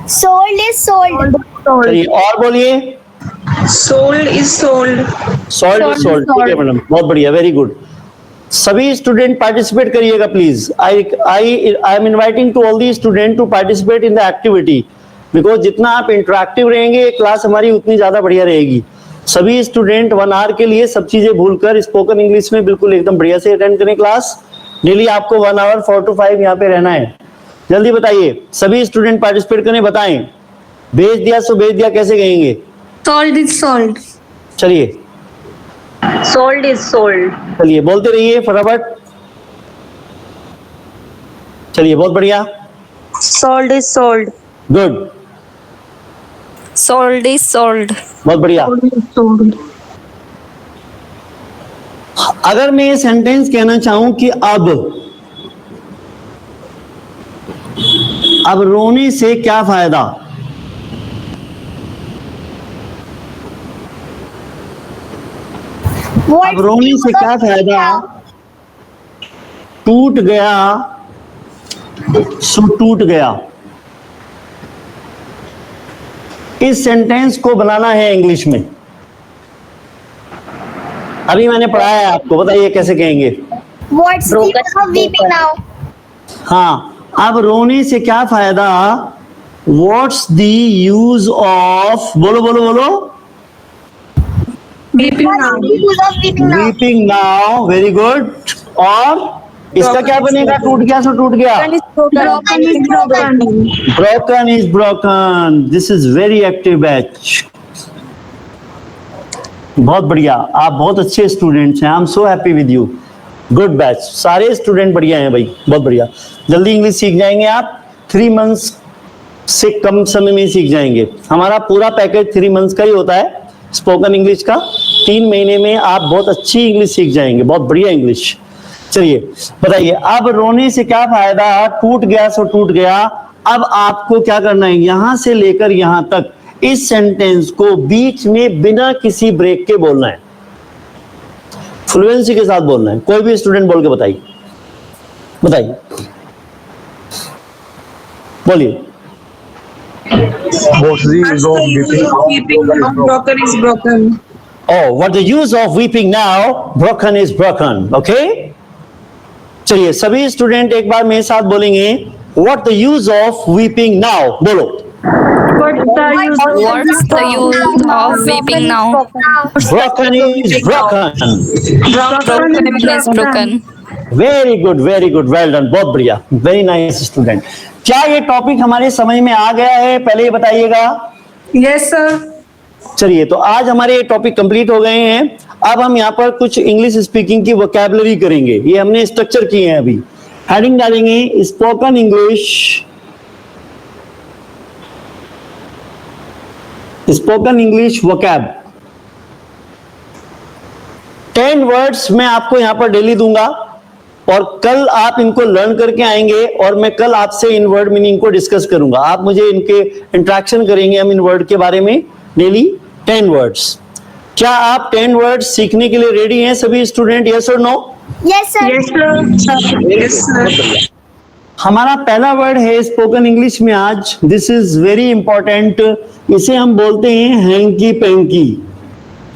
Sold is sold. चलिए और बोलिए। Sold is sold. Sold is sold, ठीक है मैडम, बहुत बढ़िया, वेरी गुड। सभी स्टूडेंट पार्टिसिपेट करिएगा please. I am inviting to all the student to participate in the activity, because जितना आप इंटरैक्टिव रहेंगे क्लास हमारी उतनी ज्यादा बढ़िया रहेगी। सभी स्टूडेंट 1 आवर के लिए सब चीजें भूलकर स्पोकन इंग्लिश में बिल्कुल एकदम बढ़िया से अटेंड करें क्लास। डेली आपको 1 आवर 4 to 5 यहाँ पे रहना है। जल्दी बताइए, सभी स्टूडेंट पार्टिसिपेट करें, बताएं। भेज दिया सो भेज दिया कैसे कहेंगे? Sold is sold. चलिए Sold is sold. चलिए बोलते रहिए फटाफट। चलिए बहुत बढ़िया, Sold is sold. Good, Sold is sold. बहुत बढ़िया। अगर मैं ये सेंटेंस कहना चाहूं कि अब रोने से क्या फायदा? अब रोने से क्या फायदा? टूट गया सो टूट गया। इस सेंटेंस को बनाना है इंग्लिश में। अभी मैंने पढ़ाया है आपको, बताइए कैसे कहेंगे? What's the use of weeping now? हाँ, अब रोने से क्या फायदा? व्हाट्स द यूज ऑफ, बोलो बोलो बोलो, Weeping now. Use of weeping now. Weeping now, very good. और इसका क्या बनेगा? टूट गया सो टूट गया, Broken is broken. Broken is broken. This is very active batch, बहुत बढ़िया, आप बहुत अच्छे स्टूडेंट्स हैं, I am so happy with you, good batch, सारे स्टूडेंट बढ़िया हैं भाई, बहुत बढ़िया। जल्दी इंग्लिश सीख जाएंगे आप, 3 मंथ्स से कम समय में सीख जाएंगे। हमारा पूरा पैकेज 3 मंथ्स का ही होता है स्पोकन इंग्लिश का, 3 महीने में आप बहुत अच्छी इंग्लिश सीख जाएंगे, बहुत बढ़िया इंग्लिश। चलिए बताइए, अब रोने से क्या फायदा? टूट गया सो टूट गया। अब आपको क्या करना है? यहां से लेकर यहां तक इस सेंटेंस को बीच में बिना किसी ब्रेक के बोलना है, फ्लुएंसी के साथ बोलना है। कोई भी स्टूडेंट बोल के बताइए, बताइए, बोलिए। What's the use of weeping now? Weeping now. Broken is broken. Oh, what the use of weeping now? Broken is broken. Okay? चलिए सभी स्टूडेंट एक बार मेरे साथ बोलेंगे, What the use of weeping now? बोलो। What's the use of weeping now? Broken is broken. Broken is broken. Very good, very good, well done, बहुत बढ़िया, very nice student. क्या ये टॉपिक हमारे समझ में आ गया है? पहले ये बताइएगा। Yes, sir. चलिए तो आज हमारे ये टॉपिक कंप्लीट हो गए हैं। अब हम यहाँ पर कुछ इंग्लिश स्पीकिंग की वोकैबुलरी करेंगे, ये हमने स्ट्रक्चर किए हैं। अभी हेडिंग डालेंगे spoken English, spoken English vocab. 10 words मैं आपको यहां पर डेली दूंगा और कल आप इनको लर्न करके आएंगे और मैं कल आपसे इन वर्ड मीनिंग को डिस्कस करूंगा। आप मुझे इनके इंटरेक्शन करेंगे हम इन वर्ड के बारे में डेली 10 वर्ड्स। क्या आप 10 वर्ड्स सीखने के लिए रेडी हैं सभी स्टूडेंट? यस और no? Yes, sir. Yes, sir. हमारा पहला वर्ड है स्पोकन इंग्लिश में आज, दिस इज वेरी इंपॉर्टेंट, इसे हम बोलते हैं हैंकी पैंकी।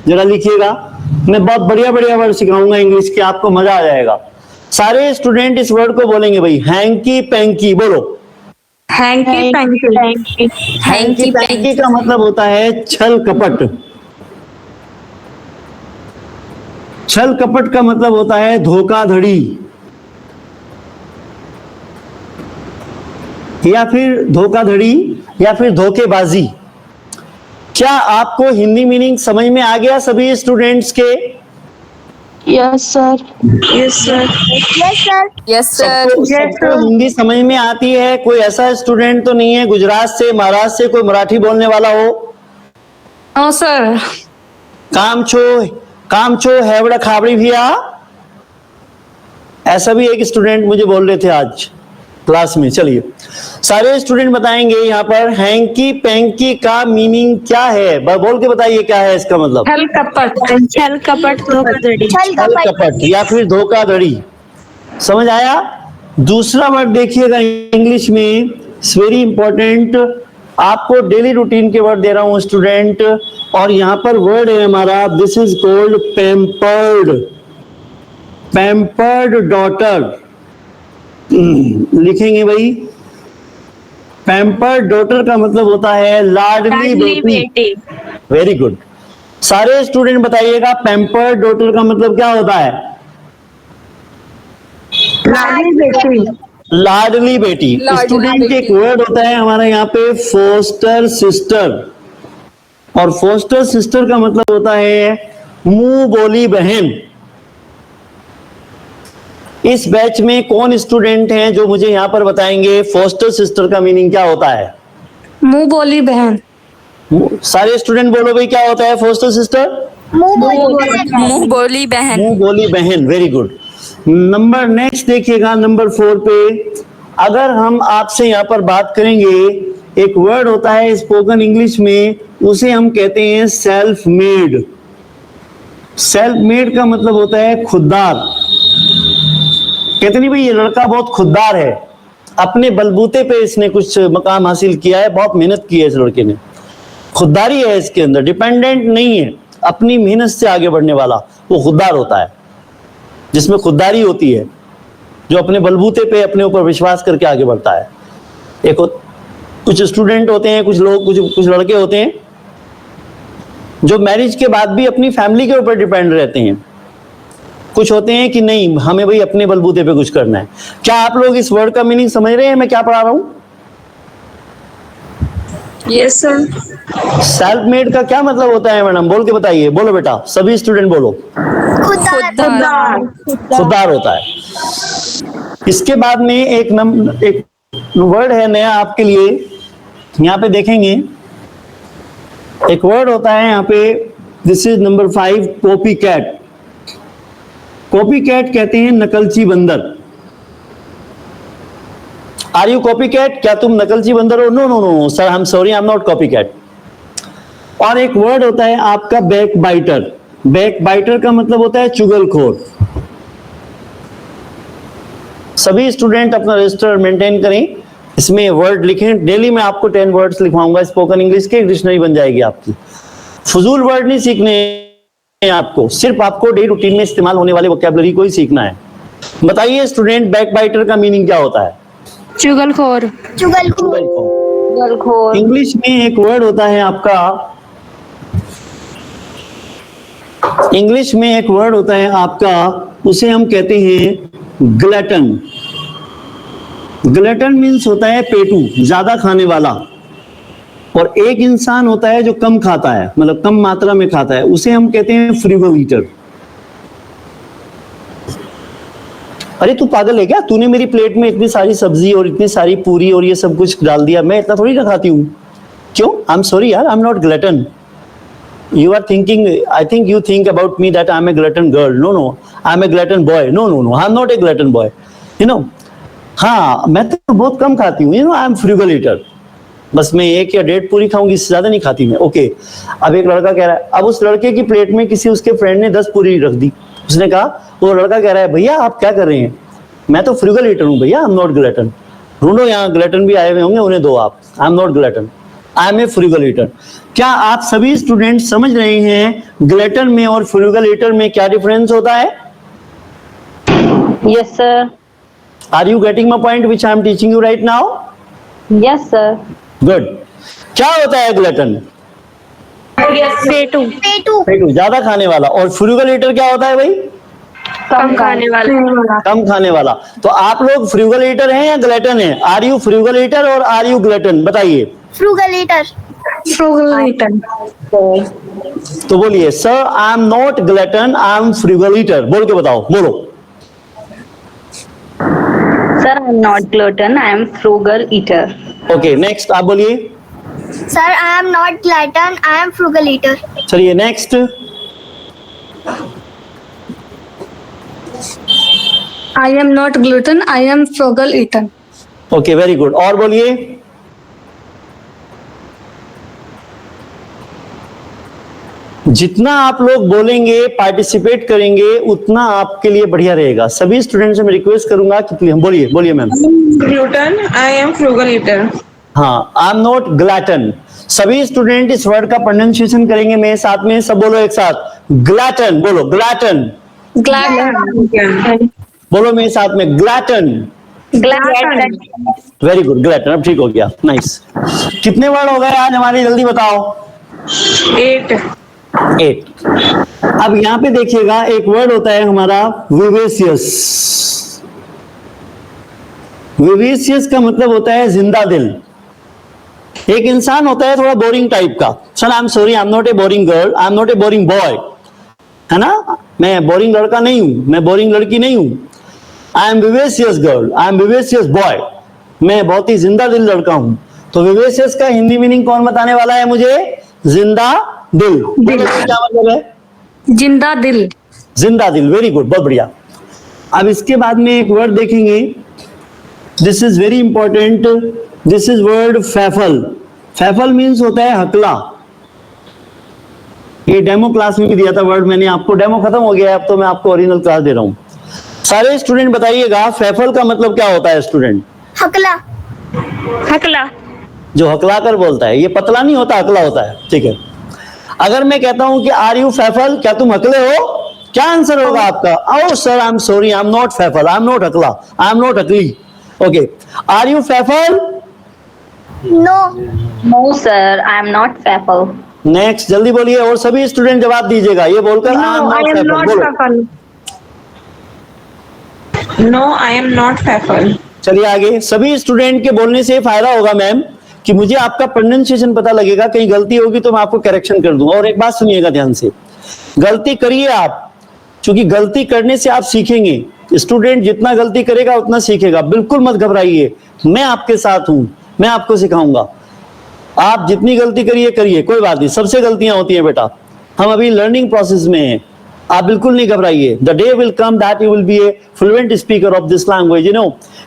जरा लिखिएगा, मैं बहुत बढ़िया बढ़िया वर्ड सिखाऊंगा इंग्लिश के, आपको मजा आ जाएगा। सारे स्टूडेंट इस वर्ड को बोलेंगे भाई, हैंकी पैंकी, बोलो। Hanky panky. हैंकी पैंकी का मतलब होता है छल कपट। छल कपट का मतलब होता है धोखाधड़ी या फिर धोखाधड़ी या फिर धोखेबाजी। क्या आपको हिंदी मीनिंग समझ में आ गया सभी स्टूडेंट्स के? Yes, sir. Yes, sir. Yes, sir. Yes, sir. सबको हिंदी समझ में आती है? कोई ऐसा स्टूडेंट तो नहीं है गुजरात से, महाराष्ट्र से कोई मराठी बोलने वाला हो? No, sir. काम छो हैवड़ा खाबड़ी भैया, ऐसा भी एक स्टूडेंट मुझे बोल रहे थे आज क्लास में। चलिए सारे स्टूडेंट बताएंगे यहाँ पर हैंकी पैंकी का मीनिंग क्या है, बोल के बताइए क्या है इसका मतलब। छल कपट धोखाधड़ी। छल छल कपट। कपट या फिर धोखाधड़ी, समझ आया? दूसरा वर्ड देखिएगा इंग्लिश में, इट्स वेरी इंपॉर्टेंट, आपको डेली रूटीन के वर्ड दे रहा हूं स्टूडेंट, और यहां पर वर्ड है हमारा, this is called pampered, pampered daughter. लिखेंगे भाई, पैम्पर्ड डॉटर का मतलब होता है लाडली बेटी। वेरी गुड, सारे स्टूडेंट बताइएगा पैम्पर्ड डॉटर का मतलब क्या होता है? लाडली बेटी। स्टूडेंट एक वर्ड होता है हमारा यहाँ पे फोस्टर सिस्टर, और फोस्टर सिस्टर का मतलब होता है मुंह बोली बहन। इस बैच में कौन स्टूडेंट हैं जो मुझे यहाँ पर बताएंगे फोस्टर सिस्टर का मीनिंग क्या होता है? मुंह बोली बहन। सारे स्टूडेंट बोलो भाई, क्या होता है फोस्टर सिस्टर? मुंह बोली। मुंह बोली बहन। मुंह बोली बहन, वेरी गुड। नंबर नेक्स्ट देखिएगा, नंबर 4 पे अगर हम आपसे यहाँ पर बात करेंगे, एक वर्ड होता है स्पोकन इंग्लिश में, उसे हम कहते हैं सेल्फ मेड। सेल्फ मेड का मतलब होता है खुददार। कहते नहीं भाई ये लड़का बहुत खुददार है, अपने बलबूते पे इसने कुछ मकाम हासिल किया है, बहुत मेहनत की है इस लड़के ने, खुददारी है इसके अंदर, डिपेंडेंट नहीं है, अपनी मेहनत से आगे बढ़ने वाला वो खुददार होता है, जिसमें खुददारी होती है, जो अपने बलबूते पे अपने ऊपर विश्वास करके आगे बढ़ता है। एक कुछ स्टूडेंट होते हैं, कुछ लोग, कुछ लड़के होते हैं जो मैरिज के बाद भी अपनी फैमिली के ऊपर डिपेंड रहते हैं। कुछ होते हैं कि नहीं, हमें भाई अपने बलबूते पे कुछ करना है। क्या आप लोग इस वर्ड का मीनिंग समझ रहे हैं मैं क्या पढ़ा रहा हूं? Yes, sir. सेल्फ मेड का क्या मतलब होता है मैडम? बोल के बताइए, बोलो बेटा, सभी स्टूडेंट बोलो। खुददार खुददार होता है। इसके बाद में एक वर्ड है नया आपके लिए, यहाँ पे देखेंगे एक वर्ड होता है यहाँ पे, this is number 5, copy cat. Copy cat कहते हैं नकलची बंदर। Are you copy cat? क्या तुम नकलची बंदर हो? No no no sir, I am sorry, I am not copy cat. और एक वर्ड होता है आपका बैक बाइटर। बैक बाइटर का मतलब होता है चुगलखोर। सभी स्टूडेंट अपना रजिस्टर मेंटेन करें, इसमें वर्ड लिखें। डेली मैं आपको 10 वर्ड्स लिखवाऊंगा स्पोकन इंग्लिश के, डिक्शनरी बन जाएगी आपकी। फजूल वर्ड नहीं सीखने हैं आपको, सिर्फ आपको डे रूटीन में इस्तेमाल होने वाले वोकैबुलरी को ही सीखना है। बताइए स्टूडेंट, बैक बाइटर का मीनिंग क्या होता है? चुगलखोर। चुगलखोर। इंग्लिश में एक वर्ड होता है आपका, इंग्लिश में एक वर्ड होता है आपका, उसे हम कहते हैं ग्लटन। ग्लटन मीन्स होता है पेटू, ज्यादा खाने वाला। और एक इंसान होता है जो कम खाता है, मतलब कम मात्रा में खाता है, उसे हम कहते हैं फ्रूगल ईटर। अरे तू पागल है क्या? तूने मेरी प्लेट में इतनी सारी सब्जी और इतनी सारी पूरी और ये सब कुछ डाल दिया, मैं इतना थोड़ी ना खाती हूँ। क्यों? आई एम सॉरी यार, आई am not glutton. You are thinking, I think you think about me that I'm a glutton girl. No, no, I'm a glutton boy. No, no, no, I'm not a glutton boy. You know, हाँ, मैं तो बहुत कम खाती हूँ। You know, I'm frugal eater. बस मैं 1 या 1.5 पूरी खाऊंगी, इससे ज्यादा नहीं खाती मैं। ओके, अब एक लड़का कह रहा है, अब उस लड़के की प्लेट में किसी उसके फ्रेंड ने 10 पूरी रख दी। उसने कहा, वो लड़का कह रहा है, भैया आप क्या कर रहे हैं? मैं तो फ्रूगल ईटर हूँ भैया, आई एम नॉट ग्लटन। ढूंढो, यहाँ ग्लटन भी आए हुए होंगे, उन्हें दो आप। I am not glutton, I am a frugal eater. क्या आप सभी स्टूडेंट समझ रहे हैं ग्लटन में और फ्रूगल ईटर में क्या डिफरेंस होता है? Yes, sir. Are you getting my point which I am teaching you right now? Yes, sir. Good. क्या होता है ग्लटन? पेटू। पेटू, ज्यादा खाने वाला। और फ्रूगल ईटर क्या होता है भाई? कम खाने वाला। कम खाने वाला। तो आप लोग फ्रूगल ईटर हैं या ग्लटन हैं? आर यू फ्रूगल ईटर और आर यू ग्लटन? बताइए। frugal eater तो बोलिए, sir I am not glutton, I M frugal eater. बोल के बताओ, बोलो। Sir, I am not glutton. I am frugal eater. Okay, next आप बोलिए। sir I am not glutton I am frugal eater चलिए next. I am not gluten. I am frugal eater. Okay, very good. और बोलिए। जितना आप लोग बोलेंगे, participate करेंगे, उतना आपके लिए बढ़िया रहेगा। सभी स्टूडेंट से मैं रिक्वेस्ट करूंगा कि प्लीज बोलिए, बोलिए ma'am. Gluten. I am frugal eater. हाँ, आई एम नॉट ग्लैटन। सभी स्टूडेंट इस वर्ड का प्रोनाउंसिएशन करेंगे मेरे साथ में, सब बोलो एक साथ, ग्लैटन। बोलो ग्लैटन। बोलो मेरे साथ में, ग्लैटन। Very good, ग्लैटन। अब ठीक हो गया, नाइस। कितने वर्ड हो गए आज हमारे, जल्दी बताओ। 8. 8। अब यहाँ पे देखिएगा, एक वर्ड होता है हमारा विवेशियस। विवेशियस का मतलब होता है जिंदा दिल। एक इंसान होता है थोड़ा बोरिंग टाइप का। Sir I am sorry, I am not a boring girl, I am not a boring boy, है ना? मैं बोरिंग लड़का नहीं हूं, मैं बोरिंग लड़की नहीं हूं। I am vivacious girl, I am vivacious boy, मैं बहुत ही जिंदा दिल लड़का हूं। तो विवेशियस का हिंदी मीनिंग कौन बताने वाला है मुझे? जिंदा दिल। क्या मतलब है? जिंदा दिल। जिंदा दिल, वेरी गुड, बहुत बढ़िया। अब इसके बाद में एक वर्ड देखेंगे, this is very important, this is word faffle. Faffle means होता है हकला। ये डेमो क्लास में भी दिया था वर्ड मैंने आपको, डेमो खत्म हो गया है, अब तो मैं आपको ओरिजिनल क्लास दे रहा हूं। सारे स्टूडेंट बताइएगा फैफल का मतलब क्या होता है स्टूडेंट? हकला हकला। जो हकला कर बोलता है, ये पतला नहीं होता, हकला होता है, ठीक है। अगर मैं कहता हूं कि आर यू फैफल, क्या तुम हकले हो? क्या आंसर होगा आपका? Oh sir I am sorry, I am not faffle, I am not हकला, आई एम नॉट हकली। Okay, are you faffle? No. No, sir, I am not Feffel. Next जल्दी बोलिए और सभी स्टूडेंट जवाब दीजिएगा ये बोलकर No, I am not बोलो। Feffel. No, I am not Feffel. चलिए आगे। सभी स्टूडेंट के बोलने से फायदा होगा मैम कि मुझे आपका प्रोनाउंसिएशन पता लगेगा, कहीं गलती होगी तो मैं आपको करेक्शन कर दूंगा। और एक बात सुनिएगा ध्यान से, गलती करिए आप, क्योंकि गलती करने से आप सीखेंगे। स्टूडेंट जितना गलती करेगा उतना सीखेगा। बिल्कुल मत घबराइए, मैं आपके साथ हूं, मैं आपको सिखाऊंगा। आप जितनी गलती करिए करिए, कोई बात नहीं, सबसे गलतियां होती हैं बेटा, हम अभी लर्निंग प्रोसेस में हैं। आप बिल्कुल नहीं घबराइए। The day will come that you will be A fluent speaker of this language. You know,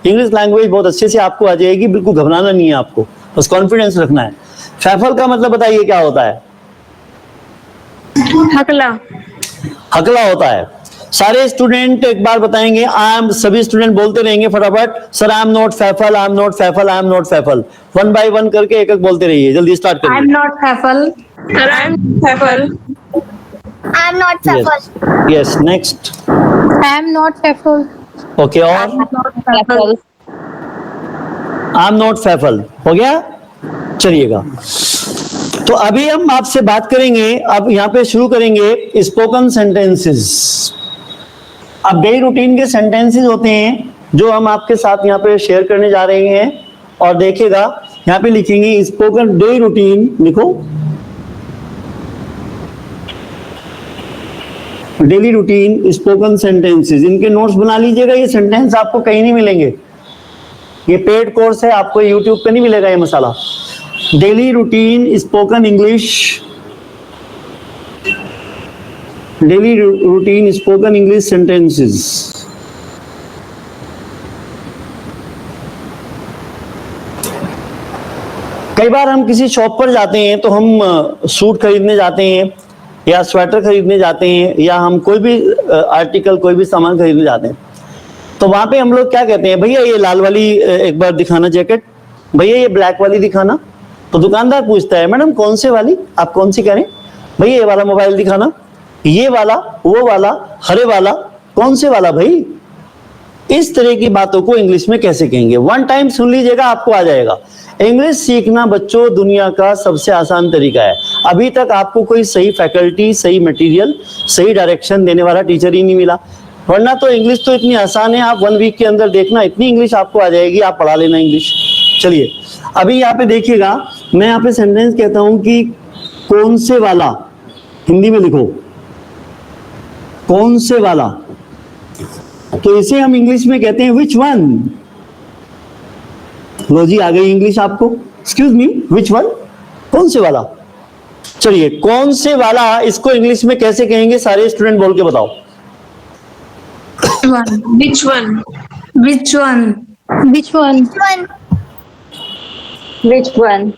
English language बहुत अच्छे से आपको आ जाएगी, बिल्कुल घबराना नहीं है आपको, बस कॉन्फिडेंस रखना है। फैफल का मतलब बताइए क्या होता है? हकला। हकला होता है। सारे स्टूडेंट एक बार बताएंगे, आई एम, सभी स्टूडेंट बोलते रहेंगे फटाफट, sir I am not faffle, I am not faffle, I am not faffle. One by one करके एक एक बोलते रहिए, जल्दी स्टार्ट I am करिए। not Feffel. Sir, I am Feffel. I am not Feffel. Yes, next. I am not Feffel. Okay, और Feffel. I am not फैफल हो गया। चलिएगा, तो अभी हम आपसे बात करेंगे, अब यहाँ पे शुरू करेंगे स्पोकन सेंटेंसेस। अब डेली रूटीन के सेंटेंसेस होते हैं जो हम आपके साथ यहाँ पे शेयर करने जा रहे हैं। और देखिएगा यहाँ पे लिखेंगे स्पोकन डेली रूटीन, लिखो डेली रूटीन स्पोकन सेंटेंसेस। इनके नोट्स बना लीजिएगा, ये सेंटेंस आपको कहीं नहीं मिलेंगे, ये पेड कोर्स है, आपको यूट्यूब पे नहीं मिलेगा ये मसाला। Daily routine spoken English, daily routine spoken English sentences. कई बार हम किसी शॉप पर जाते हैं तो हम सूट खरीदने जाते हैं या स्वेटर खरीदने जाते हैं या हम कोई भी आर्टिकल, कोई भी सामान खरीदने जाते हैं, तो वहां पे हम लोग क्या कहते हैं, भैया ये लाल वाली एक बार दिखाना जैकेट, भैया ये ब्लैक वाली दिखाना। तो दुकानदार पूछता है, मैडम कौन से वाली, आप कौन सी कह रहे हैं? भैया ये वाला मोबाइल दिखाना, ये वाला, वो वाला, हरे वाला, कौन से वाला भाई? इस तरह की बातों को इंग्लिश में कैसे कहेंगे? वन टाइम सुन लीजिएगा, आपको आ जाएगा। इंग्लिश सीखना बच्चों दुनिया का सबसे आसान तरीका है। अभी तक आपको कोई सही फैकल्टी, सही मटेरियल, सही डायरेक्शन देने वाला टीचर ही नहीं मिला, वरना तो इंग्लिश तो इतनी आसान है। आप 1 वीक के अंदर देखना, इतनी इंग्लिश आपको आ जाएगी, आप पढ़ा लेना इंग्लिश। चलिए अभी यहाँ पे देखिएगा, मैं यहाँ पे सेंटेंस कहता हूं कि कौन से वाला, हिंदी में लिखो कौन से वाला, तो इसे हम इंग्लिश में कहते हैं विच वन। लो जी, आ गई इंग्लिश आपको। एक्सक्यूज मी, विच वन, कौन से वाला। चलिए कौन से वाला, इसको इंग्लिश में कैसे कहेंगे? सारे स्टूडेंट बोल के बताओ। Which one? Which one? Which one? One. Which one?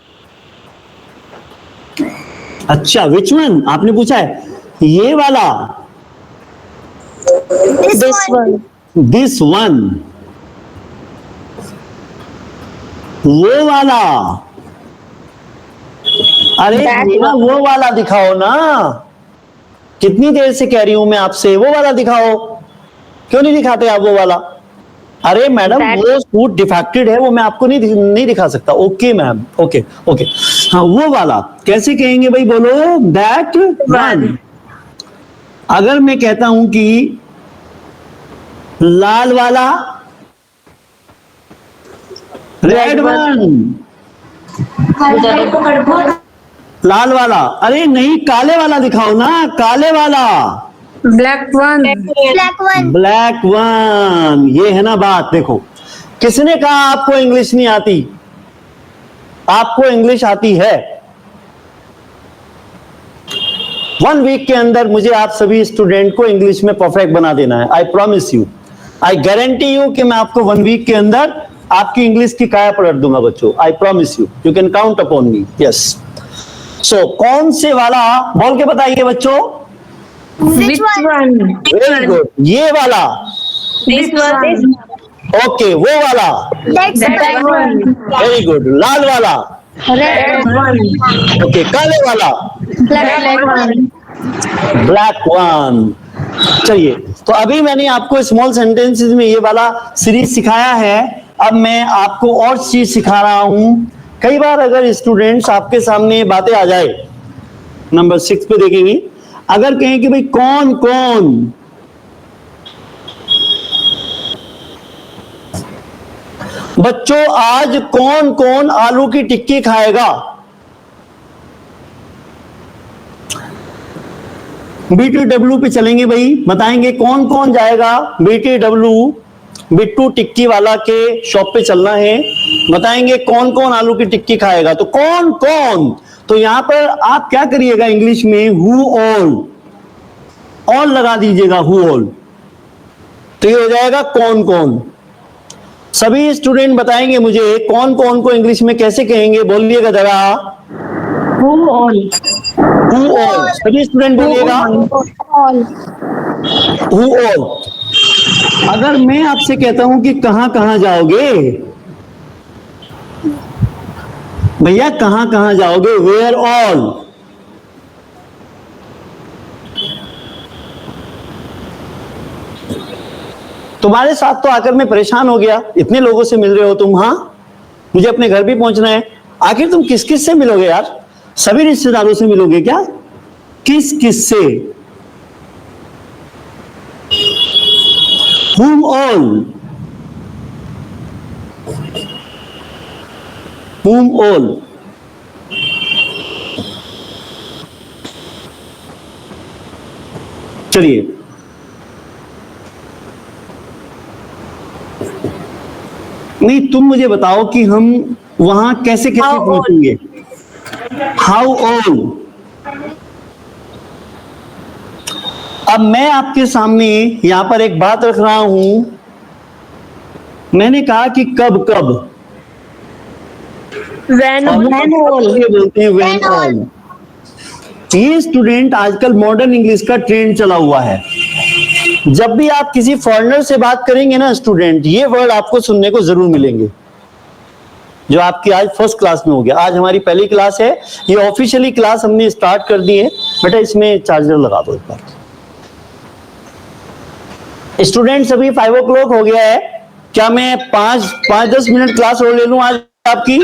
अच्छा, विच वन आपने पूछा है, ये वाला, This one. दिस वन, वो वाला। अरे भैया वो वाला दिखाओ ना, कितनी देर से कह रही हूं मैं आपसे, वो वाला दिखाओ, क्यों नहीं दिखाते आप वो वाला? अरे मैडम वो सूट डिफेक्टेड है, वो मैं आपको नहीं दिखा सकता। ओके मैम, ओके ओके, हाँ वो वाला कैसे कहेंगे भाई, बोलो दैट वन। अगर मैं कहता हूं कि लाल वाला, रेड वन, लाल वाला, अरे नहीं काले वाला दिखाओ ना, काले वाला, Black one. Black one. Black one. ये है ना बात। देखो, किसने कहा आपको इंग्लिश नहीं आती? आपको इंग्लिश आती है। 1 वीक के अंदर मुझे आप सभी स्टूडेंट को इंग्लिश में परफेक्ट बना देना है। आई promise you, I guarantee you कि मैं आपको 1 वीक के अंदर आपकी इंग्लिश की काया पलट दूंगा बच्चों। I promise you, you can count upon me. Yes. So कौन से वाला बोल के बताइए बच्चों। Which one? वेरी गुड, ये वाला, This one. ओके वो वाला, That's That one. Very good, लाल वाला, Red one. ओके काले वाला, Black one. Black one. चलिए, तो अभी मैंने आपको स्मॉल सेंटेंसेस में ये वाला सीरीज सिखाया है। अब मैं आपको और चीज सिखा रहा हूं कई बार अगर स्टूडेंट्स आपके सामने बातें आ जाए, नंबर 6 पे देखेंगे, अगर कहें कि भाई कौन कौन बच्चों आज कौन कौन आलू की टिक्की खाएगा, BTW पे चलेंगे भाई, बताएंगे कौन कौन जाएगा BTW, बिट्टू टिक्की वाला के शॉप पे चलना है, बताएंगे कौन कौन आलू की टिक्की खाएगा। तो कौन कौन, तो यहां पर आप क्या करिएगा इंग्लिश में, हु ऑल लगा दीजिएगा, हु ऑल, तो ये हो जाएगा कौन कौन। सभी स्टूडेंट बताएंगे मुझे कौन कौन को इंग्लिश में कैसे कहेंगे, बोलिएगा जरा। Who all? हु ऑल, सभी स्टूडेंट बोलिएगा All. Who all. अगर मैं आपसे कहता हूं कि कहां कहां जाओगे भैया, कहां कहां जाओगे, वेयर ऑल, तुम्हारे साथ तो आकर मैं परेशान हो गया, इतने लोगों से मिल रहे हो तुम, हाँ मुझे अपने घर भी पहुंचना है, आखिर तुम किस किस से मिलोगे यार, सभी रिश्तेदारों से मिलोगे क्या, किस किस से, whom all, whom all, चलिए नहीं तुम मुझे बताओ कि हम वहां कैसे कैसे पहुंचेंगे, हाउ ऑल। अब मैं आपके सामने यहां पर एक बात रख रहा हूं, मैंने कहा कि कब कब, When all. ये बोलते हैं व्हेन ऑल। ये स्टूडेंट आजकल मॉडर्न इंग्लिश का ट्रेंड चला हुआ है, जब भी आप किसी फॉरेनर से बात करेंगे ना स्टूडेंट, ये वर्ड आपको सुनने को जरूर मिलेंगे, जो आपकी आज फर्स्ट क्लास में हो गया। आज हमारी पहली क्लास है, ये ऑफिशियली क्लास हमने स्टार्ट कर दी है। बेटा इसमें चार्जर लगा दो एक बार। स्टूडेंट्स अभी 5 o'clock हो गया है, क्या मैं 5-10 मिनट क्लास और ले लूं आज आपकी?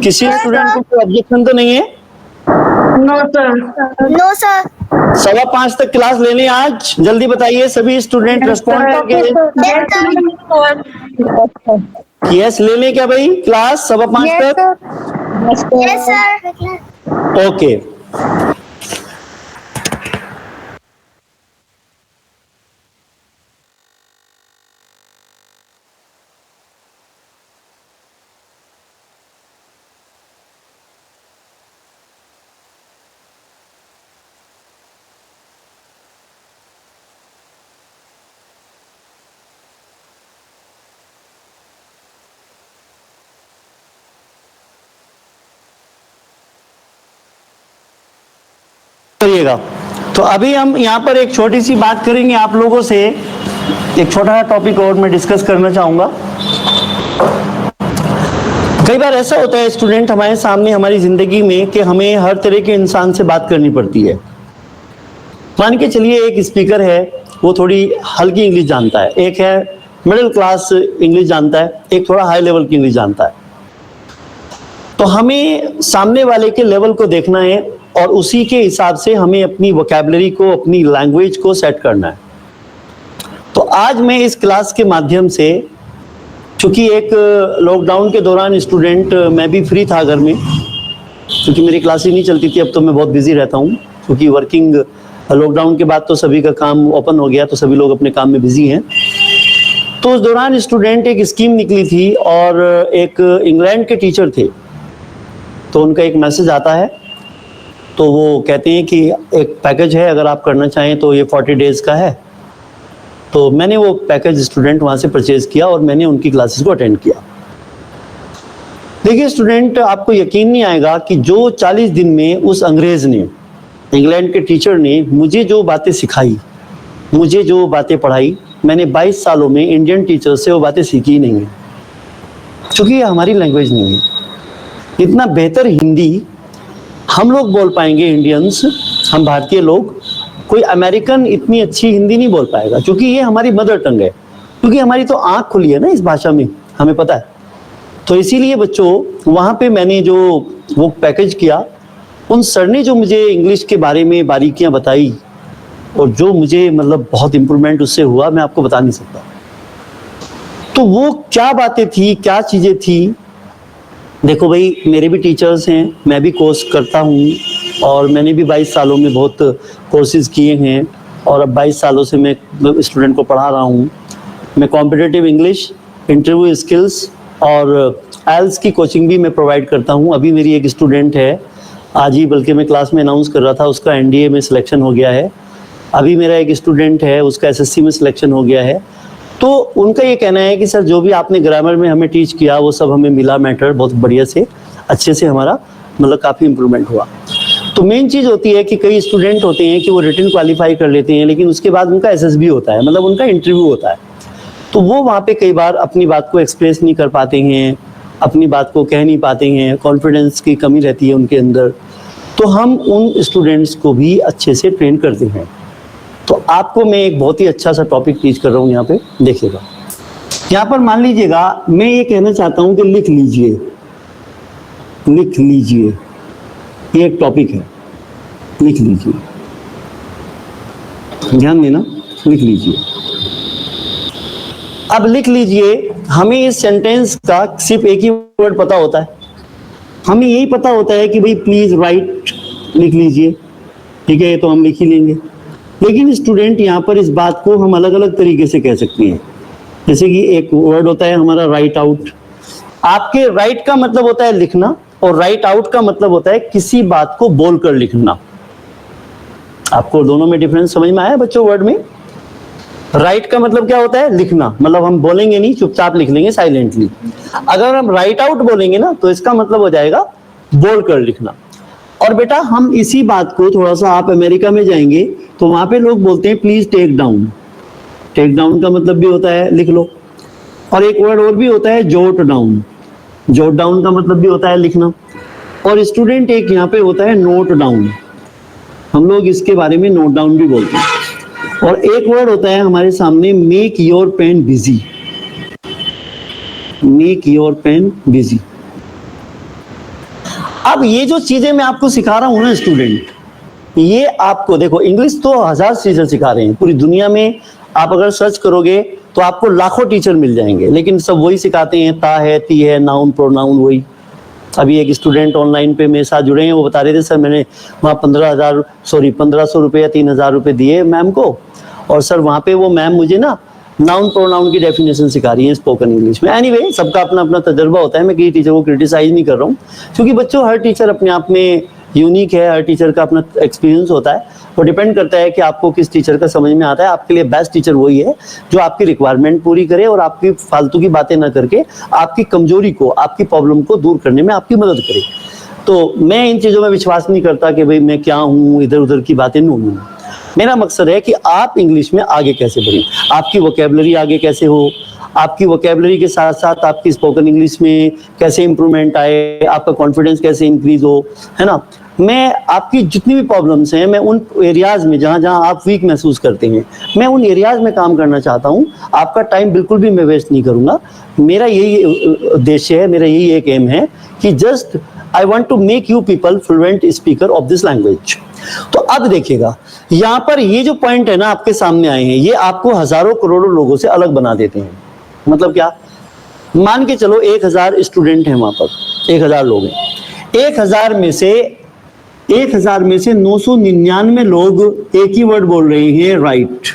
किसी स्टूडेंट को कोई ऑब्जेक्शन तो नहीं है? No, sir. No, sir. 5:15 तक क्लास लेनी आज, जल्दी बताइए सभी स्टूडेंट रेस्पॉन्ड करके। यस ले लें क्या भाई क्लास 5:15 Yes, तक? sir. Yes, sir. ओके करिएगा। तो अभी हम यहाँ पर एक छोटी सी बात करेंगे आप लोगों से, एक छोटा सा टॉपिक और मैं डिस्कस करना चाहूंगा। कई बार ऐसा होता है स्टूडेंट हमारे सामने हमारी जिंदगी में कि हमें हर तरह के इंसान से बात करनी पड़ती है। मान के चलिए एक स्पीकर है, वो थोड़ी हल्की इंग्लिश जानता है, एक है मिडिल क्लास इंग्लिश जानता है, एक थोड़ा हाई लेवल की इंग्लिश जानता है। तो हमें सामने वाले के लेवल को देखना है और उसी के हिसाब से हमें अपनी वोकैबुलरी को, अपनी लैंग्वेज को सेट करना है। तो आज मैं इस क्लास के माध्यम से, चूंकि एक लॉकडाउन के दौरान स्टूडेंट मैं भी फ्री था घर में, क्योंकि मेरी क्लासेस नहीं चलती थी, अब तो मैं बहुत बिजी रहता हूँ क्योंकि वर्किंग, लॉकडाउन के बाद तो सभी का काम ओपन हो गया, तो सभी लोग अपने काम में बिजी हैं। तो उस दौरान स्टूडेंट एक स्कीम निकली थी और एक इंग्लैंड के टीचर थे, तो उनका एक मैसेज आता है, तो वो कहते हैं कि एक पैकेज है, अगर आप करना चाहें तो ये 40 डेज का है। तो मैंने वो पैकेज स्टूडेंट वहाँ से परचेज किया और मैंने उनकी क्लासेस को अटेंड किया। देखिए स्टूडेंट, आपको यकीन नहीं आएगा कि जो 40 दिन में उस अंग्रेज ने, इंग्लैंड के टीचर ने मुझे जो बातें सिखाई, मुझे जो बातें पढ़ाई, मैंने 22 सालों में इंडियन टीचर से वो बातें सीखी ही नहीं है, क्योंकि ये हमारी लैंग्वेज नहीं है। इतना बेहतर हिंदी हम लोग बोल पाएंगे, इंडियंस, हम भारतीय लोग, कोई अमेरिकन इतनी अच्छी हिंदी नहीं बोल पाएगा, क्योंकि ये हमारी मदर टंग है, क्योंकि हमारी तो आंख खुली है ना इस भाषा में, हमें पता है। तो इसीलिए बच्चों वहाँ पे मैंने जो वो पैकेज किया, उन सर ने जो मुझे इंग्लिश के बारे में बारीकियाँ बताई और जो मुझे मतलब बहुत इम्प्रूवमेंट उससे हुआ, मैं आपको बता नहीं सकता। तो वो क्या बातें थी, क्या चीज़ें थी। देखो भाई, मेरे भी टीचर्स हैं, मैं भी कोर्स करता हूँ और मैंने भी 22 सालों में बहुत कोर्सेज किए हैं और अब 22 सालों से मैं स्टूडेंट को पढ़ा रहा हूँ। मैं कॉम्पिटिटिव इंग्लिश, इंटरव्यू स्किल्स और आइल्स की कोचिंग भी मैं प्रोवाइड करता हूँ। अभी मेरी एक स्टूडेंट है, आज ही बल्कि मैं क्लास में अनाउंस कर रहा था, उसका एनडीए में सिलेक्शन हो गया है। अभी मेरा एक स्टूडेंट है, उसका एसएससी में सिलेक्शन हो गया है। तो उनका ये कहना है कि सर जो भी आपने ग्रामर में हमें टीच किया वो सब हमें मिला मैटर बहुत बढ़िया से, अच्छे से हमारा मतलब काफ़ी इम्प्रूवमेंट हुआ। तो मेन चीज़ होती है कि कई स्टूडेंट होते हैं कि वो रिटन क्वालिफाई कर लेते हैं, लेकिन उसके बाद उनका एसएसबी होता है, मतलब उनका इंटरव्यू होता है। तो वो वहाँ पे कई बार अपनी बात को एक्सप्रेस नहीं कर पाते हैं, अपनी बात को कह नहीं पाते हैं, कॉन्फिडेंस की कमी रहती है उनके अंदर। तो हम उन स्टूडेंट्स को भी अच्छे से ट्रेन करते हैं। तो आपको मैं एक बहुत ही अच्छा सा टॉपिक टीच कर रहा हूँ, यहाँ पे देखिएगा। यहाँ पर मान लीजिएगा मैं ये कहना चाहता हूँ कि लिख लीजिए, लिख लीजिए, ये एक टॉपिक है, लिख लीजिए, ध्यान देना, लिख लीजिए। अब लिख लीजिए, हमें इस सेंटेंस का सिर्फ एक ही वर्ड पता होता है, हमें यही पता होता है कि भाई प्लीज राइट, लिख लीजिए, ठीक है, तो हम लिख ही लेंगे। लेकिन स्टूडेंट यहाँ पर इस बात को हम अलग अलग तरीके से कह सकते हैं। जैसे कि एक वर्ड होता है हमारा राइट आउट। आपके राइट का मतलब होता है लिखना और राइट आउट का मतलब होता है किसी बात को बोलकर लिखना। आपको दोनों में डिफरेंस समझ में आया बच्चों? वर्ड में राइट का मतलब क्या होता है? लिखना, मतलब हम बोलेंगे नहीं, चुपचाप लिख लेंगे साइलेंटली। अगर हम राइट आउट बोलेंगे ना तो इसका मतलब हो जाएगा बोलकर लिखना। और बेटा हम इसी बात को थोड़ा सा, आप अमेरिका में जाएंगे तो वहां पे लोग बोलते हैं please take down. Take down का मतलब भी होता है लिख लो। और एक वर्ड और भी होता है जोट डाउन। जोट डाउन का मतलब भी होता है लिखना। और स्टूडेंट एक यहाँ पे होता है नोट डाउन, हम लोग इसके बारे में नोट डाउन भी बोलते हैं। और एक वर्ड होता है हमारे सामने make your pen busy. Make your pen busy. अब ये जो चीजें मैं आपको सिखा रहा हूं ना स्टूडेंट, ये आपको देखो, इंग्लिश तो 1000 टीचर सिखा रहे हैं पूरी दुनिया में। आप अगर सर्च करोगे तो आपको लाखों टीचर मिल जाएंगे, लेकिन सब वही सिखाते हैं, ता है, ती है, नाउन, प्रोनाउन, वही। अभी एक स्टूडेंट ऑनलाइन पे मेरे साथ जुड़े हैं, वो बता रहे थे सर मैंने वहाँ 1500 रुपये या 3000 रुपये दिए मैम को, और सर वहाँ पे वो मैम मुझे ना नाउन प्रोनाउन की डेफिनेशन सिखा रही है स्पोकन इंग्लिश में। एनीवे, सबका अपना अपना तजर्बा होता है, मैं किसी टीचर को क्रिटिसाइज नहीं कर रहा हूँ, क्योंकि बच्चों हर टीचर अपने आप में यूनिक है, हर टीचर का अपना एक्सपीरियंस होता है। वो डिपेंड करता है कि आपको किस टीचर का समझ में आता है। आपके लिए बेस्ट टीचर वही है जो आपकी रिक्वायरमेंट पूरी करे और आपकी फालतू की बातें ना करके आपकी कमजोरी को, आपकी प्रॉब्लम को दूर करने में आपकी मदद करे। तो मैं इन चीज़ों में विश्वास नहीं करता कि भाई मैं क्या हूँ, इधर उधर की बातें नहीं हूँ। मेरा मकसद है कि आप इंग्लिश में आगे कैसे बढ़ें, आपकी वोकैबुलरी आगे कैसे हो, आपकी वोकैबुलरी के साथ साथ आपकी स्पोकन इंग्लिश में कैसे इंप्रूवमेंट आए, आपका कॉन्फिडेंस कैसे इंक्रीज हो, है ना। मैं आपकी जितनी भी प्रॉब्लम्स हैं, मैं उन एरियाज में जहाँ जहाँ आप वीक महसूस करते हैं, मैं उन एरियाज में काम करना चाहता हूँ। आपका टाइम बिल्कुल भी मैं वेस्ट नहीं करूँगा। मेरा यही उद्देश्य है, मेरा यही एक एम है कि just I want to make you people fluent speaker of this language. तो अब देखिएगा, यहाँ पर ये जो पॉइंट है ना आपके सामने आए हैं, ये आपको हजारों करोड़ों लोगों से अलग बना देते हैं। मतलब क्या? मान के चलो 1000 स्टूडेंट हैं वहां पर, 1000 लोग हैं। 1000 में से 999 लोग एक ही वर्ड बोल रहे हैं, राइट।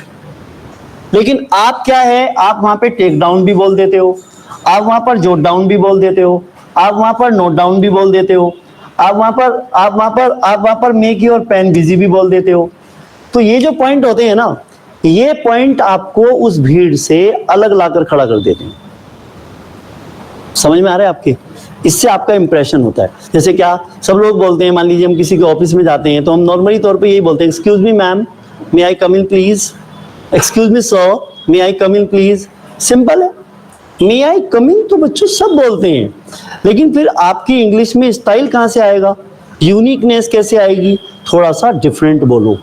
लेकिन आप क्या है, आप वहां पे टेक डाउन भी बोल देते हो, आप वहां पर जोट डाउन भी बोल देते हो, आप वहां पर नोट डाउन भी बोल देते हो, आप वहां पर मेक योर पेन बिजी भी बोल देते हो। तो ये जो पॉइंट होते हैं ना, ये पॉइंट आपको उस भीड़ से अलग लाकर खड़ा कर देते हैं। समझ में आ रहा है आपके? इससे आपका इंप्रेशन होता है। जैसे क्या सब लोग बोलते हैं, मान लीजिए हम किसी के ऑफिस में जाते हैं तो हम नॉर्मली तौर पे यही बोलते हैं, excuse me ma'am, may I come in please. Excuse me sir, may I come in please. Simple है, मे आई कम इन तो बच्चों सब बोलते हैं, लेकिन फिर आपकी इंग्लिश में स्टाइल कहाँ से आएगा, यूनिकनेस कैसे आएगी? थोड़ा सा डिफरेंट बोलो,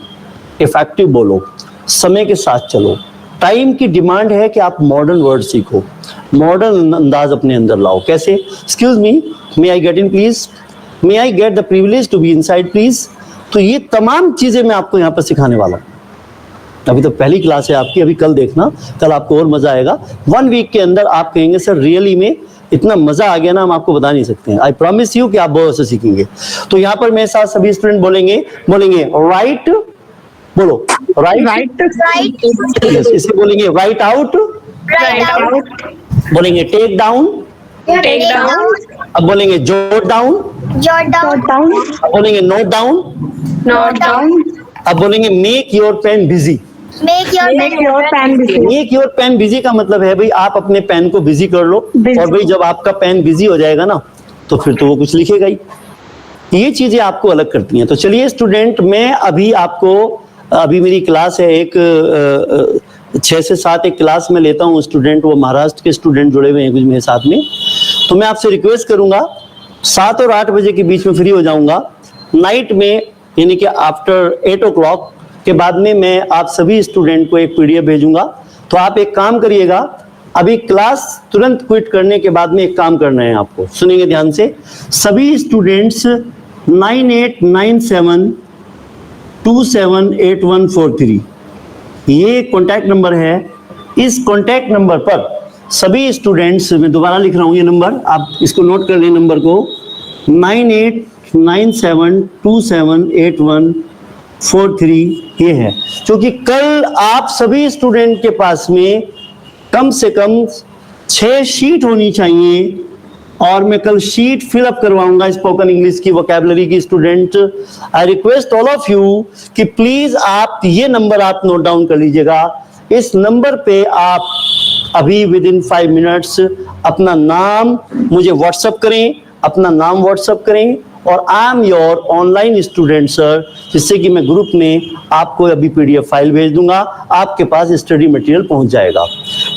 इफेक्टिव बोलो, समय के साथ चलो, टाइम की डिमांड है कि आप मॉडर्न वर्ड सीखो, मॉडर्न अंदाज अपने अंदर लाओ। कैसे? Excuse me, may I get in please, may I get the privilege to be inside please. तो ये तमाम चीजें मैं आपको यहाँ पर सिखाने वाला हूँ। अभी तो पहली क्लास है आपकी, अभी कल देखना, कल आपको और मजा आएगा। 1 वीक के अंदर आप कहेंगे सर रियली में इतना मजा आ गया ना, हम आपको बता नहीं सकते हैं। आई प्रॉमिस यू कि आप बहुत से सीखेंगे। तो यहाँ पर मेरे साथ सभी स्टूडेंट बोलेंगे राइट, बोलो राइट, Right. इसे बोलेंगे राइट आउट, Right out. बोलेंगे टेक डाउन, Take down. अब बोलेंगे जोट डाउन, Jot down. अब बोलेंगे नोट डाउन, Note down. अब बोलेंगे make your pen busy. Make your pen. Make your pen busy का मतलब है भाई आप अपने पेन को बिजी कर लो, और भाई जब आपका पेन बिजी हो जाएगा ना तो फिर तो वो कुछ लिखेगा ही। ये चीजें आपको अलग करती हैं। तो चलिए स्टूडेंट, मैं अभी आपको, अभी मेरी क्लास है एक 6 से 7 एक क्लास में लेता हूँ स्टूडेंट, वो महाराष्ट्र के स्टूडेंट जुड़े हुए हैं कुछ मेरे साथ में। तो मैं आपसे रिक्वेस्ट करूंगा 7 और 8 बजे के बीच में फ्री हो जाऊंगा। नाइट में यानी कि आफ्टर 8 o'clock के बाद में मैं आप सभी स्टूडेंट को एक PDF भेजूंगा। तो आप एक काम करिएगा, अभी क्लास तुरंत क्विट करने के बाद में एक काम करना है आपको, सुनिए ध्यान से। सभी स्टूडेंट्स 9897278143 ये कॉन्टैक्ट नंबर है। इस कॉन्टैक्ट नंबर पर सभी स्टूडेंट्स, मैं दोबारा लिख रहा हूं ये नंबर, आप इसको नोट कर लें नंबर को, 9897278143 ये है। क्योंकि कल आप सभी स्टूडेंट के पास में कम से कम 6 शीट होनी चाहिए, और मैं कल शीट फिल अप करवाऊंगा स्पोकन इंग्लिश की, वोकैबुलरी की। Student, I request all of you कि प्लीज आप ये नंबर आप नोट डाउन कर लीजिएगा। इस नंबर पे आप अभी विद इन 5 मिनट्स अपना नाम मुझे व्हाट्सअप करें, अपना नाम व्हाट्सअप करें, और I am your online student sir, जिससे कि मैं ग्रुप में आपको अभी PDF फाइल भेज दूंगा, आपके पास स्टडी मटेरियल पहुंच जाएगा।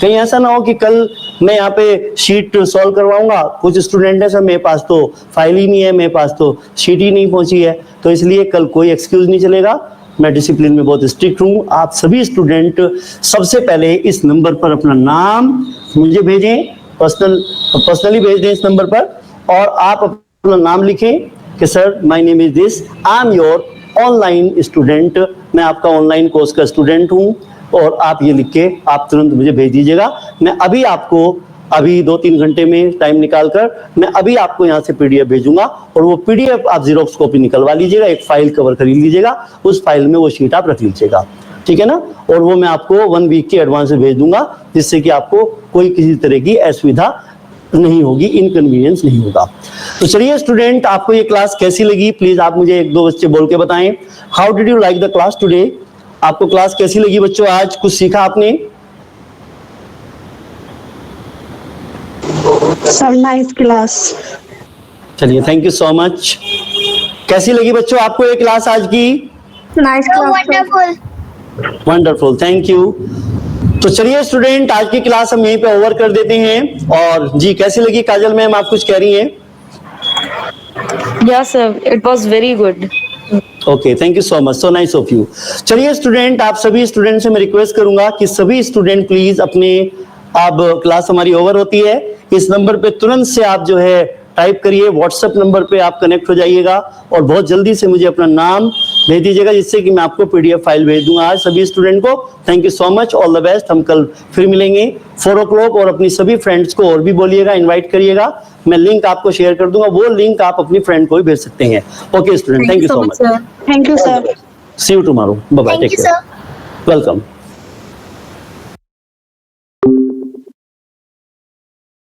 कहीं ऐसा ना हो कि कल मैं यहाँ पे शीट सॉल्व करवाऊंगा, कुछ स्टूडेंट है सर मेरे पास तो फाइल ही नहीं है, मेरे पास तो शीट ही नहीं पहुंची है। तो इसलिए कल कोई एक्सक्यूज नहीं चलेगा, मैं डिसिप्लिन में बहुत स्ट्रिक्ट हूँ। आप सभी स्टूडेंट सबसे पहले इस नंबर पर अपना नाम मुझे भेजें, पर्सनली भेज दें इस नंबर पर, और आप अपना नाम लिखें कि sir my name is this, I am your online student, मैं आपका ऑनलाइन कोर्स का स्टूडेंट हूँ, और आप ये लिख के आप तुरंत मुझे भेज दीजिएगा। मैं अभी आपको, अभी 2-3 घंटे में टाइम निकाल कर मैं अभी आपको यहाँ से PDF भेजूंगा, और वो PDF आप जीरोक्स कॉपी निकलवा लीजिएगा, एक फाइल कवर खरीद लीजिएगा, उस फाइल में वो शीट आप रख लीजिएगा, ठीक है ना। और वो मैं आपको 1 वीक के एडवांस में भेज दूंगा, जिससे कि आपको कोई किसी तरह की असुविधा नहीं होगी, इनकन्वीनियंस नहीं होगा। तो चलिए स्टूडेंट, आपको ये क्लास कैसी लगी प्लीज आप मुझे 1-2 बच्चे बोल के बताएं। How did you like the class today? आपको क्लास कैसी लगी बच्चों? आज कुछ सीखा आपने? Sir nice class. चलिए, थैंक यू सो मच। कैसी लगी बच्चों आपको ये क्लास आज की? Nice So class. wonderful. Wonderful, thank you. तो चलिए स्टूडेंट, आज की क्लास हम यहीं पे ओवर कर देते हैं। और जी, कैसी लगी काजल मैम, आप कुछ कह रही हैं? Yeah, sir. It was very good. Okay, thank you so much, so nice of you. चलिए स्टूडेंट, आप सभी स्टूडेंट से मैं रिक्वेस्ट करूंगा कि सभी स्टूडेंट प्लीज अपने, अब क्लास हमारी ओवर होती है, इस नंबर पे तुरंत से आप जो है टाइप करिए, व्हाट्सएप नंबर पे आप कनेक्ट हो जाइएगा, और बहुत जल्दी से मुझे अपना नाम भेज दीजिएगा, जिससे कि मैं आपको PDF फाइल भेज दूंगा आज सभी स्टूडेंट को। Thank you so much, all the best. हम कल फिर मिलेंगे 4 o'clock, और अपनी सभी फ्रेंड्स को और भी बोलिएगा, इनवाइट करिएगा। मैं लिंक आपको शेयर कर दूंगा, वो लिंक आप अपनी फ्रेंड को भी भेज सकते हैं। Okay student, thank you so much, thank you sir. See you tomorrow, bye bye, Thank take you, care, sir. Welcome.